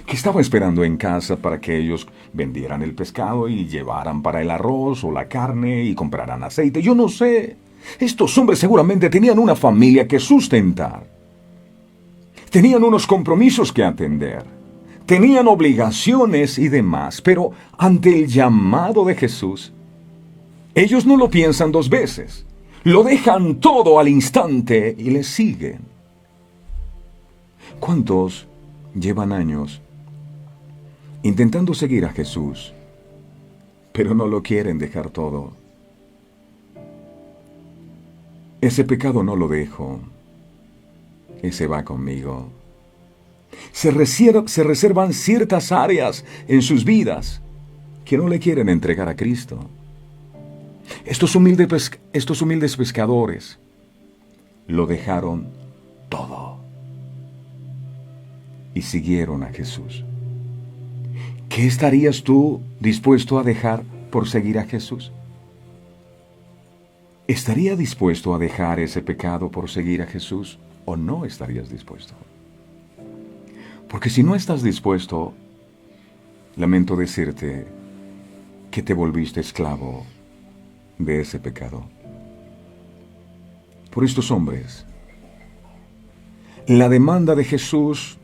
que estaba esperando en casa para que ellos vendieran el pescado y llevaran para el arroz o la carne y compraran aceite. Yo no sé. Estos hombres seguramente tenían una familia que sustentar. Tenían unos compromisos que atender. Tenían obligaciones y demás. Pero ante el llamado de Jesús, ellos no lo piensan dos veces. Lo dejan todo al instante y le siguen. ¿Cuántos llevan años intentando seguir a Jesús, pero no lo quieren dejar todo? Ese pecado no lo dejo, ese va conmigo. Se reservan ciertas áreas en sus vidas que no le quieren entregar a Cristo. Estos humildes pescadores lo dejaron todo y siguieron a Jesús. ¿Qué estarías tú dispuesto a dejar por seguir a Jesús? ¿Estaría dispuesto a dejar ese pecado por seguir a Jesús o no estarías dispuesto? Porque si no estás dispuesto, lamento decirte que te volviste esclavo de ese pecado. Por estos hombres, la demanda de Jesús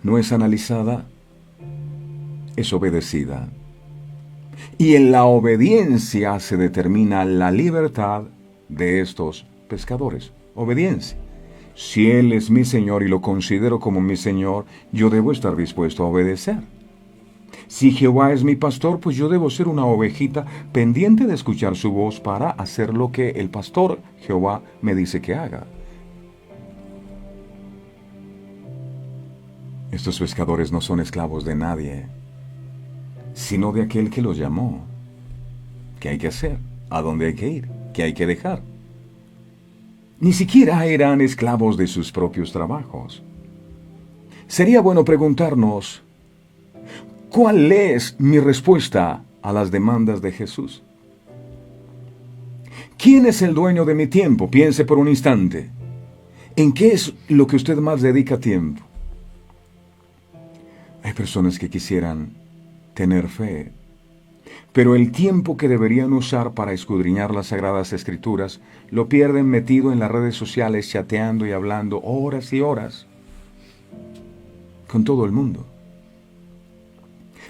no es analizada, es obedecida. Y en la obediencia se determina la libertad de estos pescadores. Obediencia. Si Él es mi Señor y lo considero como mi Señor, yo debo estar dispuesto a obedecer. Si Jehová es mi pastor, pues yo debo ser una ovejita pendiente de escuchar su voz para hacer lo que el pastor Jehová me dice que haga. Estos pescadores no son esclavos de nadie, sino de aquel que los llamó. ¿Qué hay que hacer? ¿A dónde hay que ir? ¿Qué hay que dejar? Ni siquiera eran esclavos de sus propios trabajos. Sería bueno preguntarnos, ¿cuál es mi respuesta a las demandas de Jesús? ¿Quién es el dueño de mi tiempo? Piense por un instante. ¿En qué es lo que usted más dedica tiempo? Hay personas que quisieran tener fe, Pero el tiempo que deberían usar para escudriñar las Sagradas Escrituras lo pierden metido en las redes sociales, chateando y hablando horas y horas con todo el mundo.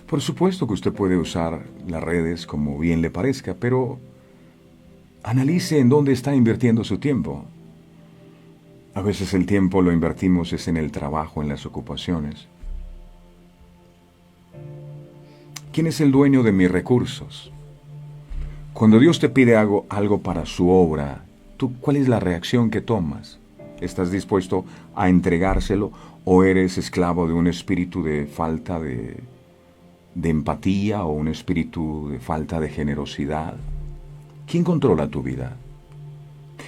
Por supuesto que usted puede usar las redes como bien le parezca, pero analice en dónde está invirtiendo su tiempo. A veces el tiempo lo invertimos es en el trabajo, en las ocupaciones. ¿Quién es el dueño de mis recursos? Cuando Dios te pide algo para su obra, ¿cuál es la reacción que tomas? ¿Estás dispuesto a entregárselo o eres esclavo de un espíritu de falta de empatía o un espíritu de falta de generosidad? ¿Quién controla tu vida?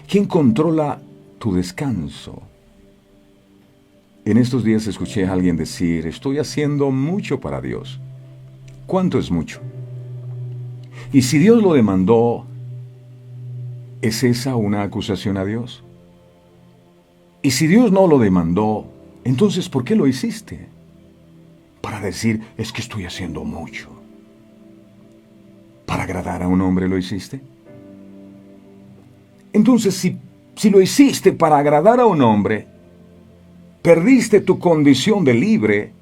¿Quién controla tu descanso? En estos días escuché a alguien decir, estoy haciendo mucho para Dios. ¿Cuánto es mucho? Y si Dios lo demandó, ¿es esa una acusación a Dios? Y si Dios no lo demandó, entonces ¿por qué lo hiciste? Para decir, es que estoy haciendo mucho. ¿Para agradar a un hombre lo hiciste? Entonces, si lo hiciste para agradar a un hombre, perdiste tu condición de libre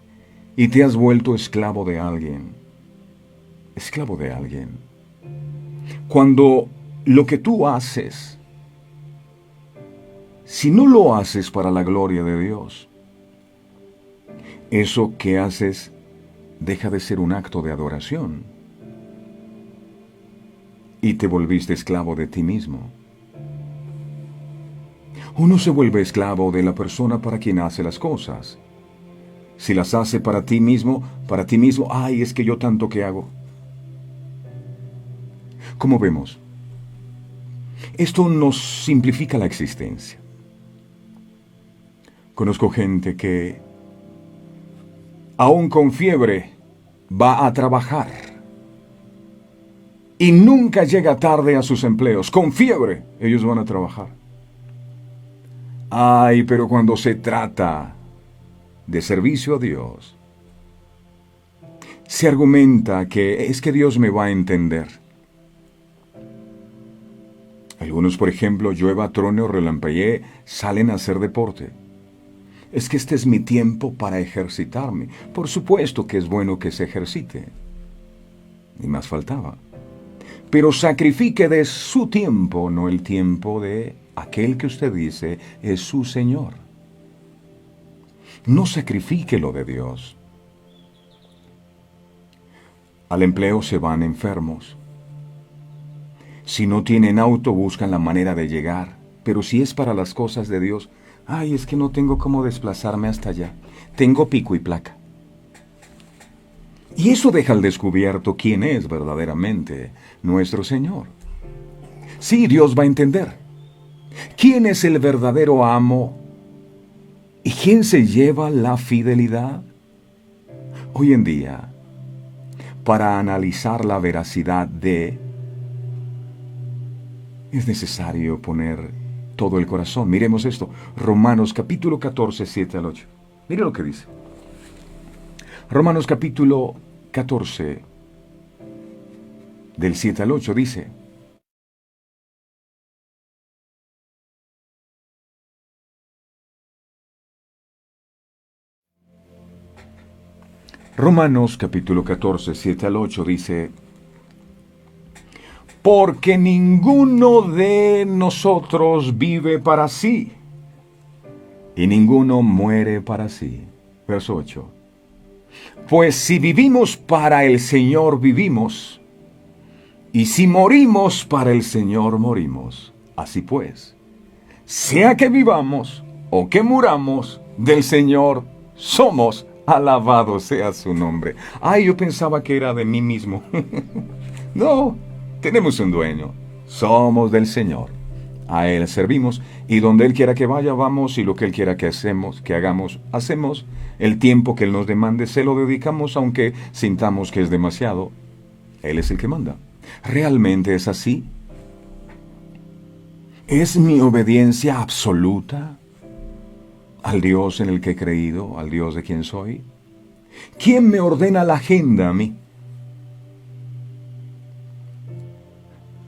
y te has vuelto esclavo de alguien. Esclavo de alguien. Cuando lo que tú haces, si no lo haces para la gloria de Dios, eso que haces deja de ser un acto de adoración y te volviste esclavo de ti mismo. Uno se vuelve esclavo de la persona para quien hace las cosas. Si las hace para ti mismo, ay, es que yo tanto que hago. Como vemos, esto nos simplifica la existencia. Conozco gente que, aún con fiebre, va a trabajar y nunca llega tarde a sus empleos. Con fiebre, ellos van a trabajar. Ay, pero cuando se trata de servicio a Dios, se argumenta que es que Dios me va a entender. Algunos, por ejemplo, llueva, truene o relampaguee, salen a hacer deporte. Es que este es mi tiempo para ejercitarme. Por supuesto que es bueno que se ejercite. Ni más faltaba. Pero sacrifique de su tiempo, no el tiempo de aquel que usted dice es su Señor. No sacrifique lo de Dios. Al empleo se van enfermos. Si no tienen auto, buscan la manera de llegar. Pero si es para las cosas de Dios, ay, es que no tengo cómo desplazarme hasta allá. Tengo pico y placa. Y eso deja al descubierto quién es verdaderamente nuestro Señor. Sí, Dios va a entender. ¿Quién es el verdadero amo? ¿Y quién se lleva la fidelidad? Hoy en día, para analizar la veracidad es necesario poner todo el corazón. Miremos esto. Romanos capítulo 14, 7 al 8. Mire lo que dice. Romanos capítulo 14, del 7 al 8 dice: Romanos capítulo 14, 7 al 8 dice: porque ninguno de nosotros vive para sí, y ninguno muere para sí. Verso 8. Pues si vivimos para el Señor vivimos, y si morimos para el Señor morimos. Así pues, sea que vivamos o que muramos, del Señor somos. Alabado sea su nombre. Ay, yo pensaba que era de mí mismo. No. Tenemos un dueño, somos del Señor, a Él servimos y donde Él quiera que vaya vamos y lo que Él quiera que hagamos, hacemos. El tiempo que Él nos demande se lo dedicamos aunque sintamos que es demasiado. Él es el que manda. ¿Realmente es así? ¿Es mi obediencia absoluta al Dios en el que he creído, al Dios de quien soy? ¿Quién me ordena la agenda a mí?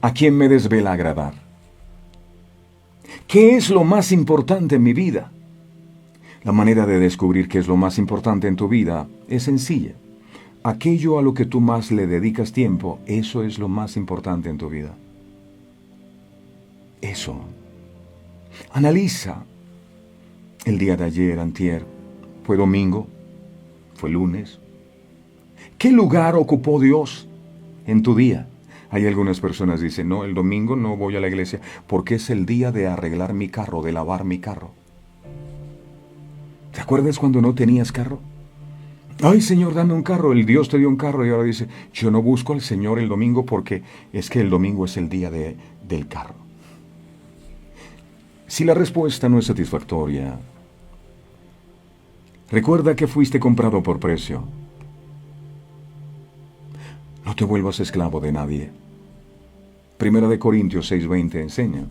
¿A quién me desvela agradar? ¿Qué es lo más importante en mi vida? La manera de descubrir qué es lo más importante en tu vida es sencilla. Aquello a lo que tú más le dedicas tiempo, eso es lo más importante en tu vida. Eso. Analiza. El día de ayer, antier, fue domingo, fue lunes. ¿Qué lugar ocupó Dios en tu día? Hay algunas personas que dicen, no, el domingo no voy a la iglesia porque es el día de arreglar mi carro, de lavar mi carro. ¿Te acuerdas cuando no tenías carro? Ay, Señor, dame un carro. El Dios te dio un carro y ahora dice, yo no busco al Señor el domingo porque es que el domingo es el día del carro. Si la respuesta no es satisfactoria, recuerda que fuiste comprado por precio. No te vuelvas esclavo de nadie. Primera de Corintios 6:20 enseña.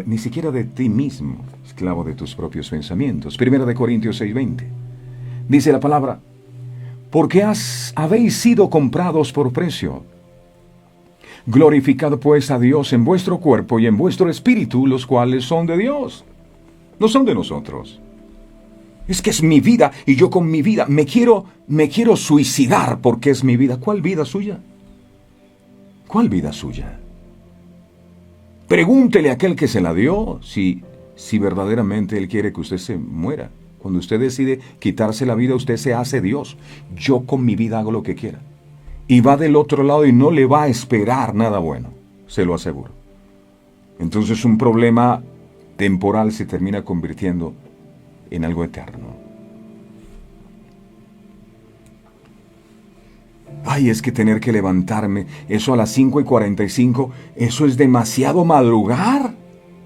Ni siquiera de ti mismo, esclavo de tus propios pensamientos. Primera de Corintios 6:20. Dice la palabra, porque habéis sido comprados por precio. Glorificad pues a Dios en vuestro cuerpo y en vuestro espíritu, los cuales son de Dios. No son de nosotros. Es que es mi vida y yo con mi vida me quiero suicidar porque es mi vida. ¿Cuál vida suya? ¿Cuál vida suya? Pregúntele a aquel que se la dio si verdaderamente Él quiere que usted se muera. Cuando usted decide quitarse la vida, usted se hace Dios. Yo con mi vida hago lo que quiera. Y va del otro lado y no le va a esperar nada bueno, se lo aseguro. Entonces un problema temporal se termina convirtiendo en algo eterno. Ay, es que tener que levantarme, eso a las 5:45, eso es demasiado madrugar.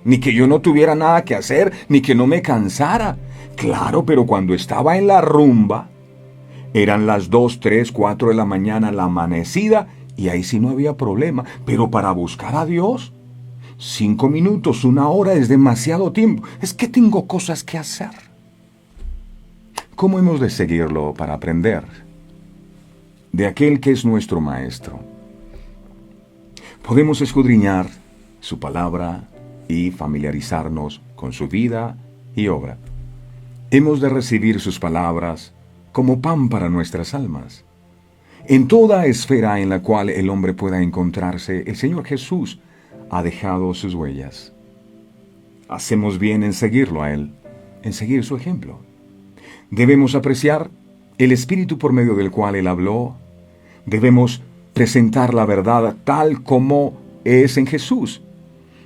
Ni que yo no tuviera nada que hacer, ni que no me cansara. Claro, pero cuando estaba en la rumba, eran las 2, 3, 4 de la mañana, la amanecida, y ahí sí no había problema. Pero para buscar a Dios, 5 minutos, 1 hora es demasiado tiempo. Es que tengo cosas que hacer. ¿Cómo hemos de seguirlo para aprender de aquel que es nuestro maestro? Podemos escudriñar su palabra y familiarizarnos con su vida y obra. Hemos de recibir sus palabras como pan para nuestras almas. En toda esfera en la cual el hombre pueda encontrarse, el Señor Jesús ha dejado sus huellas. Hacemos bien en seguirlo a Él, en seguir su ejemplo. Debemos apreciar el espíritu por medio del cual Él habló. Debemos presentar la verdad tal como es en Jesús.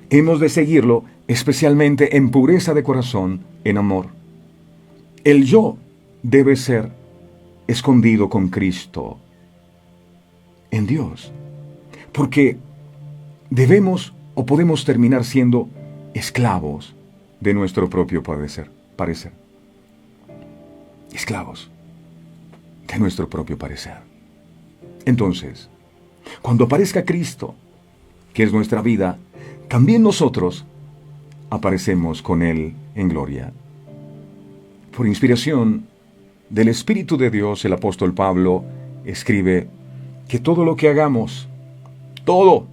Hemos de seguirlo especialmente en pureza de corazón, en amor. El yo debe ser escondido con Cristo en Dios, porque debemos o podemos terminar siendo esclavos de nuestro propio parecer. Esclavos de nuestro propio parecer. Entonces, cuando aparezca Cristo, que es nuestra vida, también nosotros aparecemos con Él en gloria. Por inspiración del Espíritu de Dios, el apóstol Pablo escribe que todo lo que hagamos, todo,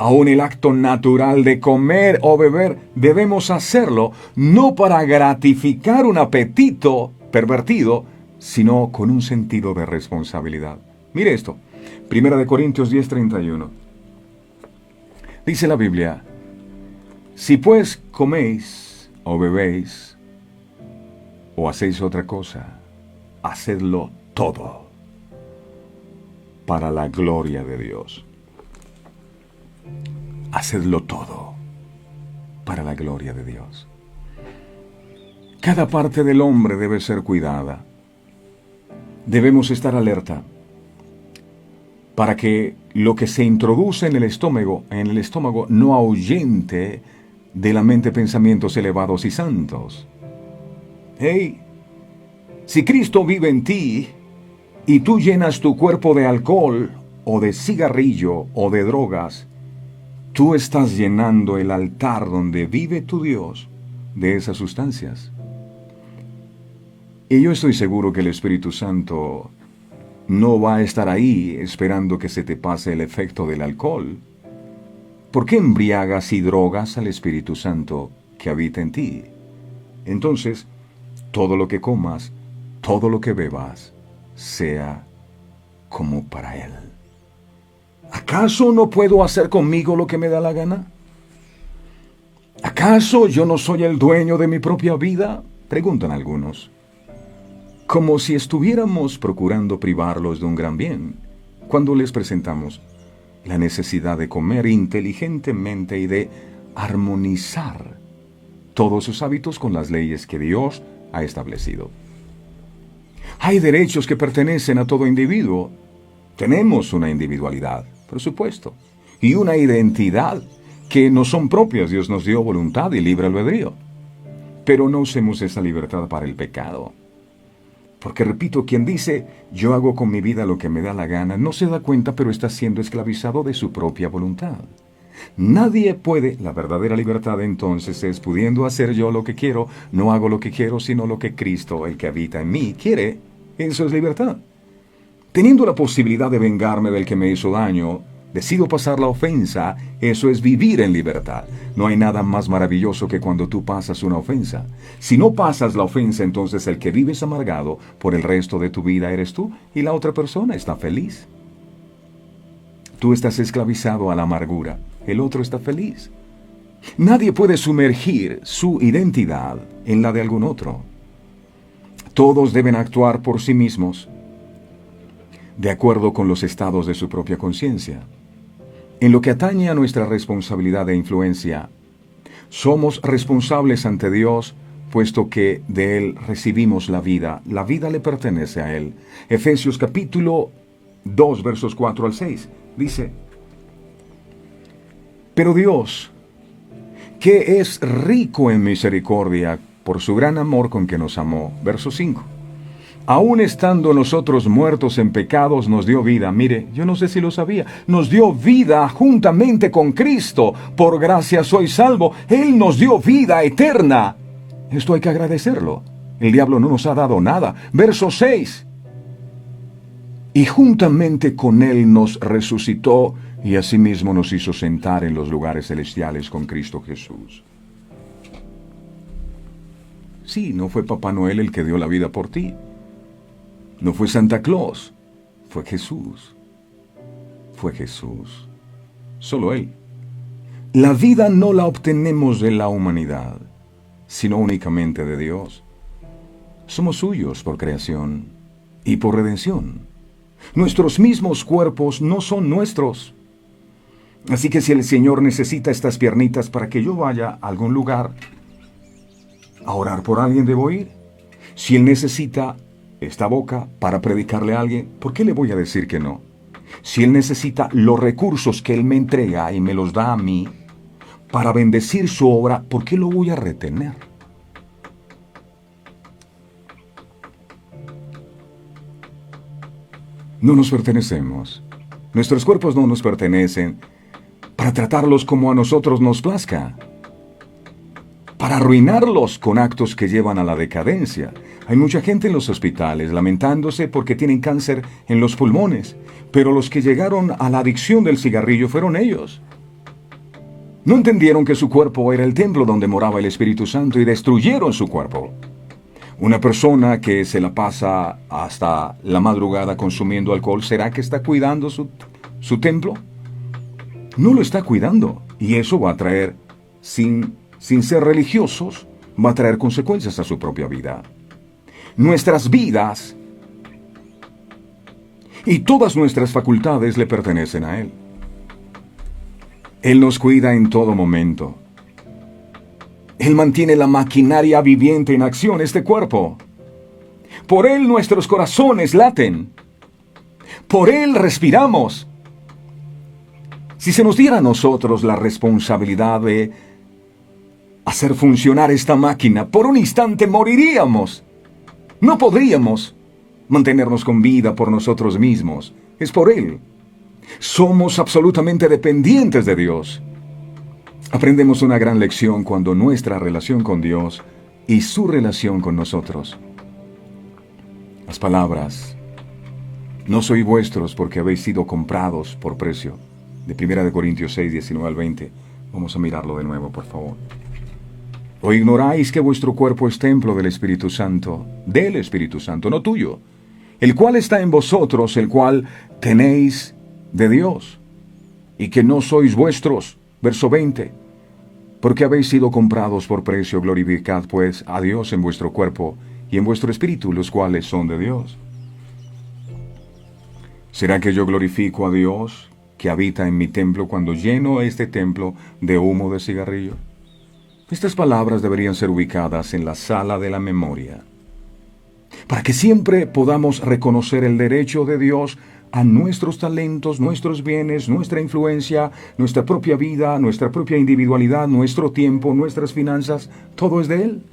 aun el acto natural de comer o beber, debemos hacerlo no para gratificar un apetito pervertido, sino con un sentido de responsabilidad. Mire esto, 1 Corintios 10:31. Dice la Biblia, si pues coméis o bebéis o hacéis otra cosa, hacedlo todo para la gloria de Dios. Hacedlo todo para la gloria de Dios. Cada parte del hombre debe ser cuidada. Debemos estar alerta para que lo que se introduce en el estómago no ahuyente de la mente pensamientos elevados y santos. Hey, si Cristo vive en ti y tú llenas tu cuerpo de alcohol o de cigarrillo o de drogas, tú estás llenando el altar donde vive tu Dios de esas sustancias. Y yo estoy seguro que el Espíritu Santo no va a estar ahí esperando que se te pase el efecto del alcohol. ¿Por qué embriagas y drogas al Espíritu Santo que habita en ti? Entonces, todo lo que comas, todo lo que bebas, sea como para Él. ¿Acaso no puedo hacer conmigo lo que me da la gana? ¿Acaso yo no soy el dueño de mi propia vida? Preguntan algunos. Como si estuviéramos procurando privarlos de un gran bien, cuando les presentamos la necesidad de comer inteligentemente y de armonizar todos sus hábitos con las leyes que Dios ha establecido. Hay derechos que pertenecen a todo individuo. Tenemos una individualidad, por supuesto, y una identidad que no son propias. Dios nos dio voluntad y libre albedrío. Pero no usemos esa libertad para el pecado. Porque repito, quien dice, yo hago con mi vida lo que me da la gana, no se da cuenta, pero está siendo esclavizado de su propia voluntad. Nadie puede, la verdadera libertad entonces es, pudiendo hacer yo lo que quiero, no hago lo que quiero, sino lo que Cristo, el que habita en mí, quiere. Eso es libertad. Teniendo la posibilidad de vengarme del que me hizo daño, decido pasar la ofensa. Eso es vivir en libertad. No hay nada más maravilloso que cuando tú pasas una ofensa. Si no pasas la ofensa, entonces el que vives amargado por el resto de tu vida eres tú, y la otra persona está feliz. Tú estás esclavizado a la amargura, el otro está feliz. Nadie puede sumergir su identidad en la de algún otro. Todos deben actuar por sí mismos, de acuerdo con los estados de su propia conciencia. En lo que atañe a nuestra responsabilidad de influencia, somos responsables ante Dios, puesto que de Él recibimos la vida le pertenece a Él. Efesios capítulo 2, versos 4 al 6, dice: Pero Dios, que es rico en misericordia, por su gran amor con que nos amó, verso 5, aun estando nosotros muertos en pecados, nos dio vida. Mire, yo no sé si lo sabía. Nos dio vida juntamente con Cristo. Por gracia soy salvo. Él nos dio vida eterna. Esto hay que agradecerlo. El diablo no nos ha dado nada. Verso 6. Y juntamente con Él nos resucitó y asimismo nos hizo sentar en los lugares celestiales con Cristo Jesús. Sí, no fue Papá Noel el que dio la vida por ti. No fue Santa Claus, fue Jesús. Fue Jesús. Solo Él. La vida no la obtenemos de la humanidad, sino únicamente de Dios. Somos suyos por creación y por redención. Nuestros mismos cuerpos no son nuestros. Así que si el Señor necesita estas piernitas para que yo vaya a algún lugar a orar por alguien, debo ir. Si Él necesita esta boca para predicarle a alguien, ¿por qué le voy a decir que no? Si Él necesita los recursos que Él me entrega y me los da a mí para bendecir su obra, ¿por qué lo voy a retener? No nos pertenecemos. Nuestros cuerpos no nos pertenecen para tratarlos como a nosotros nos plazca, para arruinarlos con actos que llevan a la decadencia. Hay mucha gente en los hospitales lamentándose porque tienen cáncer en los pulmones, pero los que llegaron a la adicción del cigarrillo fueron ellos. No entendieron que su cuerpo era el templo donde moraba el Espíritu Santo y destruyeron su cuerpo. Una persona que se la pasa hasta la madrugada consumiendo alcohol, ¿será que está cuidando su templo? No lo está cuidando, y eso va a traer, sin ser religiosos, va a traer consecuencias a su propia vida. Nuestras vidas y todas nuestras facultades le pertenecen a Él. Él nos cuida en todo momento. Él mantiene la maquinaria viviente en acción, este cuerpo. Por Él nuestros corazones laten. Por Él respiramos. Si se nos diera a nosotros la responsabilidad de hacer funcionar esta máquina, por un instante moriríamos. No podríamos mantenernos con vida por nosotros mismos. Es por Él. Somos absolutamente dependientes de Dios. Aprendemos una gran lección cuando nuestra relación con Dios y su relación con nosotros. Las palabras No sois vuestros porque habéis sido comprados por precio. De 1 Corintios 6, 19 al 20. Vamos a mirarlo de nuevo, por favor. ¿O ignoráis que vuestro cuerpo es templo del Espíritu Santo, no tuyo, el cual está en vosotros, el cual tenéis de Dios, y que no sois vuestros? Verso 20. Porque habéis sido comprados por precio, glorificad pues a Dios en vuestro cuerpo y en vuestro espíritu, los cuales son de Dios. ¿Será que yo glorifico a Dios que habita en mi templo cuando lleno este templo de humo de cigarrillo? Estas palabras deberían ser ubicadas en la sala de la memoria, para que siempre podamos reconocer el derecho de Dios a nuestros talentos, nuestros bienes, nuestra influencia, nuestra propia vida, nuestra propia individualidad, nuestro tiempo, nuestras finanzas. Todo es de Él.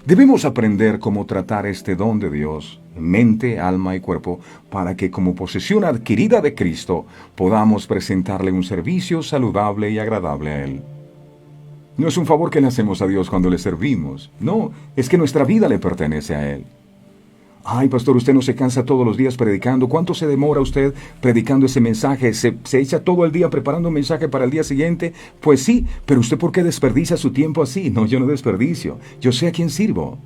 Debemos aprender cómo tratar este don de Dios, mente, alma y cuerpo, para que como posesión adquirida de Cristo podamos presentarle un servicio saludable y agradable a Él. No es un favor que le hacemos a Dios cuando le servimos. No, es que nuestra vida le pertenece a Él. Ay, pastor, usted no se cansa todos los días predicando. ¿Cuánto se demora usted predicando ese mensaje? ¿Se echa todo el día preparando un mensaje para el día siguiente? Pues sí, pero ¿usted por qué desperdicia su tiempo así? No, yo no desperdicio. Yo sé a quién sirvo.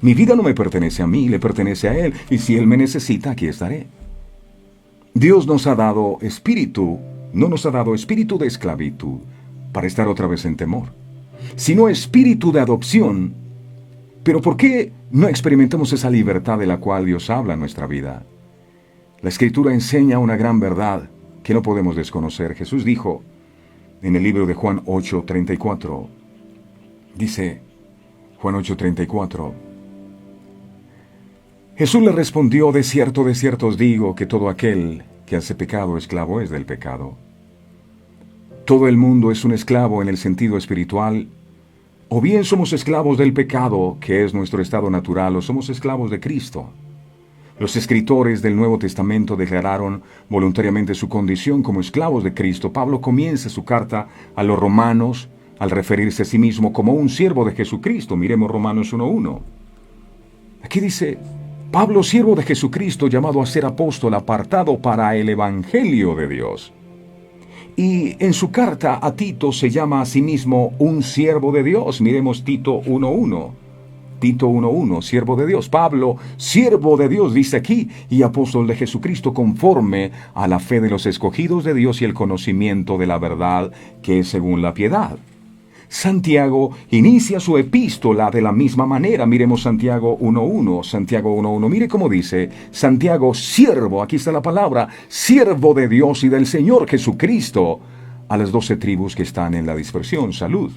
Mi vida no me pertenece a mí, le pertenece a Él. Y si Él me necesita, aquí estaré. Dios nos ha dado espíritu, no nos ha dado espíritu de esclavitud, para estar otra vez en temor, sino espíritu de adopción. Pero ¿por qué no experimentamos esa libertad de la cual Dios habla en nuestra vida? La Escritura enseña una gran verdad que no podemos desconocer. Jesús dijo en el libro de Juan 8:34, dice Juan 8:34, Jesús le respondió: de cierto os digo que todo aquel que hace pecado, esclavo es del pecado. Todo el mundo es un esclavo en el sentido espiritual. O bien somos esclavos del pecado, que es nuestro estado natural, o somos esclavos de Cristo. Los escritores del Nuevo Testamento declararon voluntariamente su condición como esclavos de Cristo. Pablo comienza su carta a los romanos al referirse a sí mismo como un siervo de Jesucristo. Miremos Romanos 1:1. Aquí dice: Pablo, siervo de Jesucristo, llamado a ser apóstol, apartado para el Evangelio de Dios. Y en su carta a Tito se llama a sí mismo un siervo de Dios. Miremos Tito 1:1. Tito 1:1, siervo de Dios. Pablo, siervo de Dios, dice aquí, y apóstol de Jesucristo, conforme a la fe de los escogidos de Dios y el conocimiento de la verdad que es según la piedad. Santiago inicia su epístola de la misma manera. Miremos Santiago 1:1. Santiago 1:1. Mire cómo dice: Santiago, siervo, aquí está la palabra, siervo de Dios y del Señor Jesucristo, a las 12 tribus que están en la dispersión. Salud.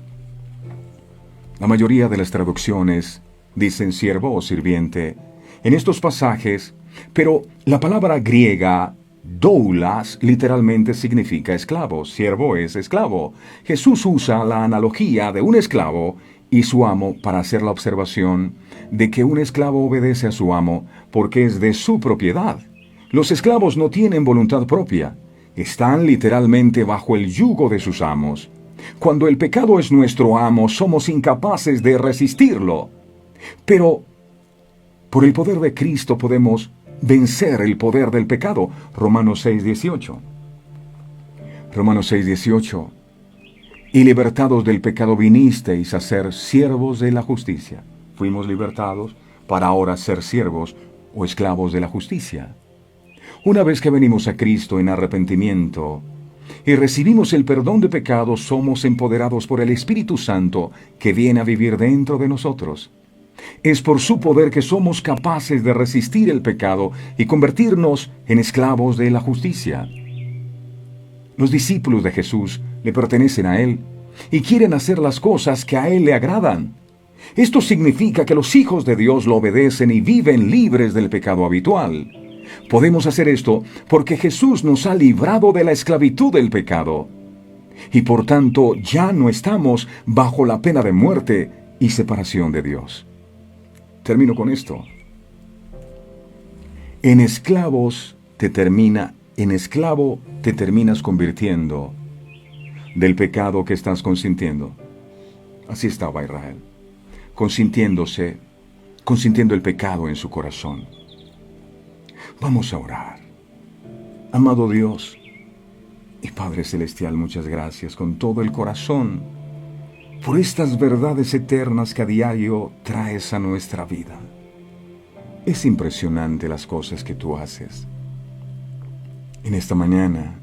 La mayoría de las traducciones dicen siervo o sirviente en estos pasajes, pero la palabra griega doulas literalmente significa esclavo. Siervo es esclavo. Jesús usa la analogía de un esclavo y su amo para hacer la observación de que un esclavo obedece a su amo porque es de su propiedad. Los esclavos no tienen voluntad propia. Están literalmente bajo el yugo de sus amos. Cuando el pecado es nuestro amo, somos incapaces de resistirlo. Pero por el poder de Cristo podemos vencer el poder del pecado. Romanos 6:18. Romanos 6:18. Y libertados del pecado vinisteis a ser siervos de la justicia. Fuimos libertados para ahora ser siervos o esclavos de la justicia. Una vez que venimos a Cristo en arrepentimiento y recibimos el perdón de pecados, somos empoderados por el Espíritu Santo que viene a vivir dentro de nosotros. Es por su poder que somos capaces de resistir el pecado y convertirnos en esclavos de la justicia. Los discípulos de Jesús le pertenecen a Él y quieren hacer las cosas que a Él le agradan. Esto significa que los hijos de Dios lo obedecen y viven libres del pecado habitual. Podemos hacer esto porque Jesús nos ha librado de la esclavitud del pecado. Y por tanto ya no estamos bajo la pena de muerte y separación de Dios. Termino con esto. En esclavo te terminas convirtiendo del pecado que estás consintiendo. Así estaba Israel, consintiendo el pecado en su corazón. Vamos a orar. Amado Dios y Padre Celestial, muchas gracias con todo el corazón por estas verdades eternas que a diario traes a nuestra vida. Es impresionante las cosas que tú haces. En esta mañana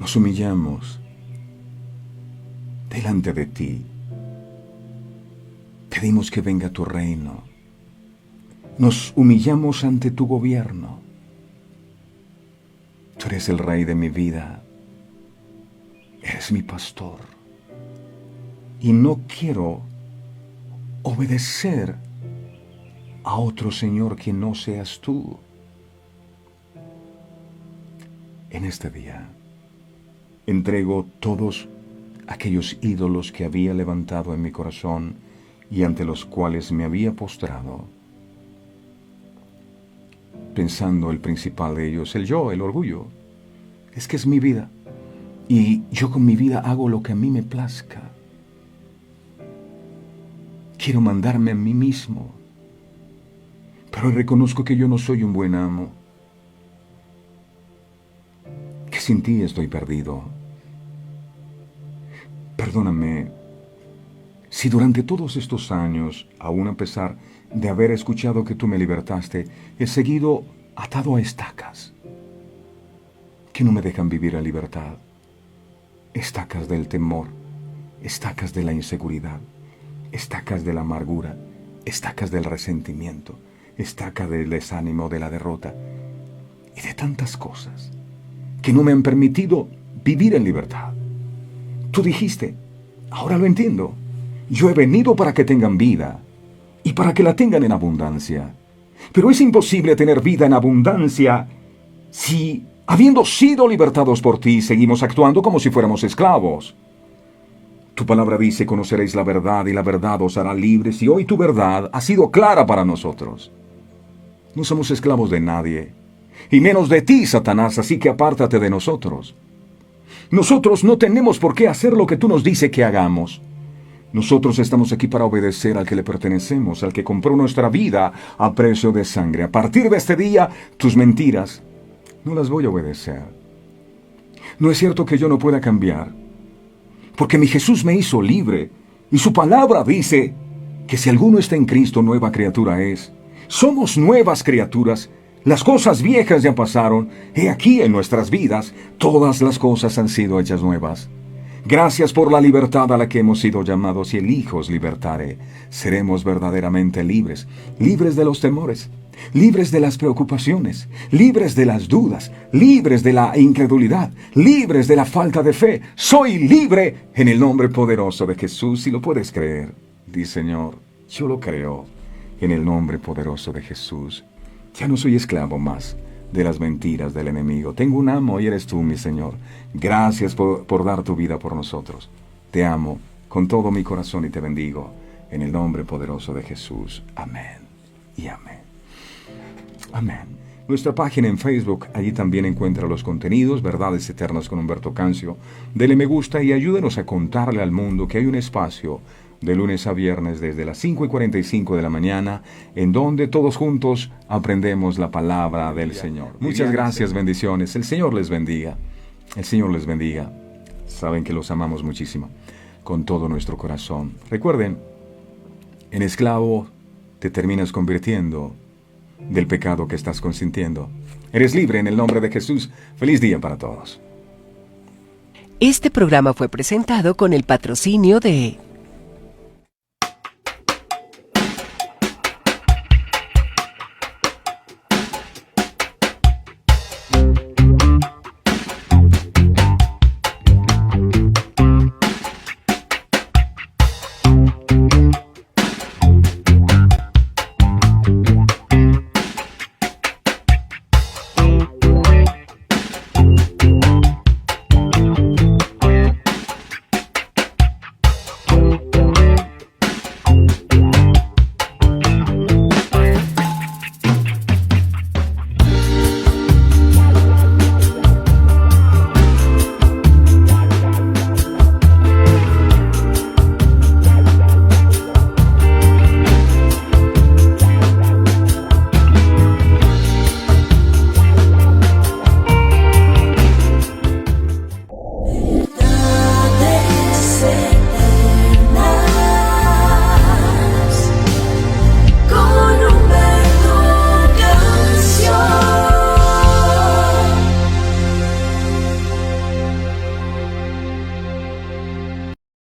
nos humillamos delante de ti. Pedimos que venga tu reino. Nos humillamos ante tu gobierno. Tú eres el rey de mi vida. Eres mi pastor. Y no quiero obedecer a otro Señor que no seas tú. En este día entrego todos aquellos ídolos que había levantado en mi corazón y ante los cuales me había postrado, pensando el principal de ellos, el yo, el orgullo. Es que es mi vida y yo con mi vida hago lo que a mí me plazca. Quiero mandarme a mí mismo, pero reconozco que yo no soy un buen amo, que sin ti estoy perdido. Perdóname si durante todos estos años, aun a pesar de haber escuchado que tú me libertaste, he seguido atado a estacas que no me dejan vivir en libertad. Estacas del temor, estacas de la inseguridad, estacas de la amargura, estacas del resentimiento, estacas del desánimo, de la derrota y de tantas cosas que no me han permitido vivir en libertad. Tú dijiste, ahora lo entiendo, yo he venido para que tengan vida y para que la tengan en abundancia. Pero es imposible tener vida en abundancia si, habiendo sido libertados por ti, seguimos actuando como si fuéramos esclavos. Tu palabra dice, conoceréis la verdad y la verdad os hará libres, y hoy tu verdad ha sido clara para nosotros. No somos esclavos de nadie, y menos de ti, Satanás, así que apártate de nosotros. Nosotros no tenemos por qué hacer lo que tú nos dices que hagamos. Nosotros estamos aquí para obedecer al que le pertenecemos, al que compró nuestra vida a precio de sangre. A partir de este día, tus mentiras no las voy a obedecer. No es cierto que yo no pueda cambiar, porque mi Jesús me hizo libre, y su palabra dice que si alguno está en Cristo, nueva criatura es. Somos nuevas criaturas. Las cosas viejas ya pasaron, y aquí en nuestras vidas todas las cosas han sido hechas nuevas. Gracias por la libertad a la que hemos sido llamados, y el Hijo os libertare. Seremos verdaderamente libres, libres de los temores, libres de las preocupaciones, libres de las dudas, libres de la incredulidad, libres de la falta de fe. Soy libre en el nombre poderoso de Jesús. Si lo puedes creer, di Señor, yo lo creo en el nombre poderoso de Jesús. Ya no soy esclavo más de las mentiras del enemigo. Tengo un amo y eres tú, mi Señor. Gracias por dar tu vida por nosotros. Te amo con todo mi corazón y te bendigo en el nombre poderoso de Jesús. Amén y amén. Amén. Nuestra página en Facebook, allí también encuentra los contenidos, Verdades Eternas con Humberto Cancio. Dele me gusta y ayúdenos a contarle al mundo que hay un espacio de lunes a viernes desde las 5:45 de la mañana, en donde todos juntos aprendemos la palabra del Señor. Muchas gracias, bendiciones. El Señor les bendiga. El Señor les bendiga. Saben que los amamos muchísimo, con todo nuestro corazón. Recuerden, en esclavo te terminas convirtiendo del pecado que estás consintiendo. Eres libre en el nombre de Jesús. Feliz día para todos. Este programa fue presentado con el patrocinio de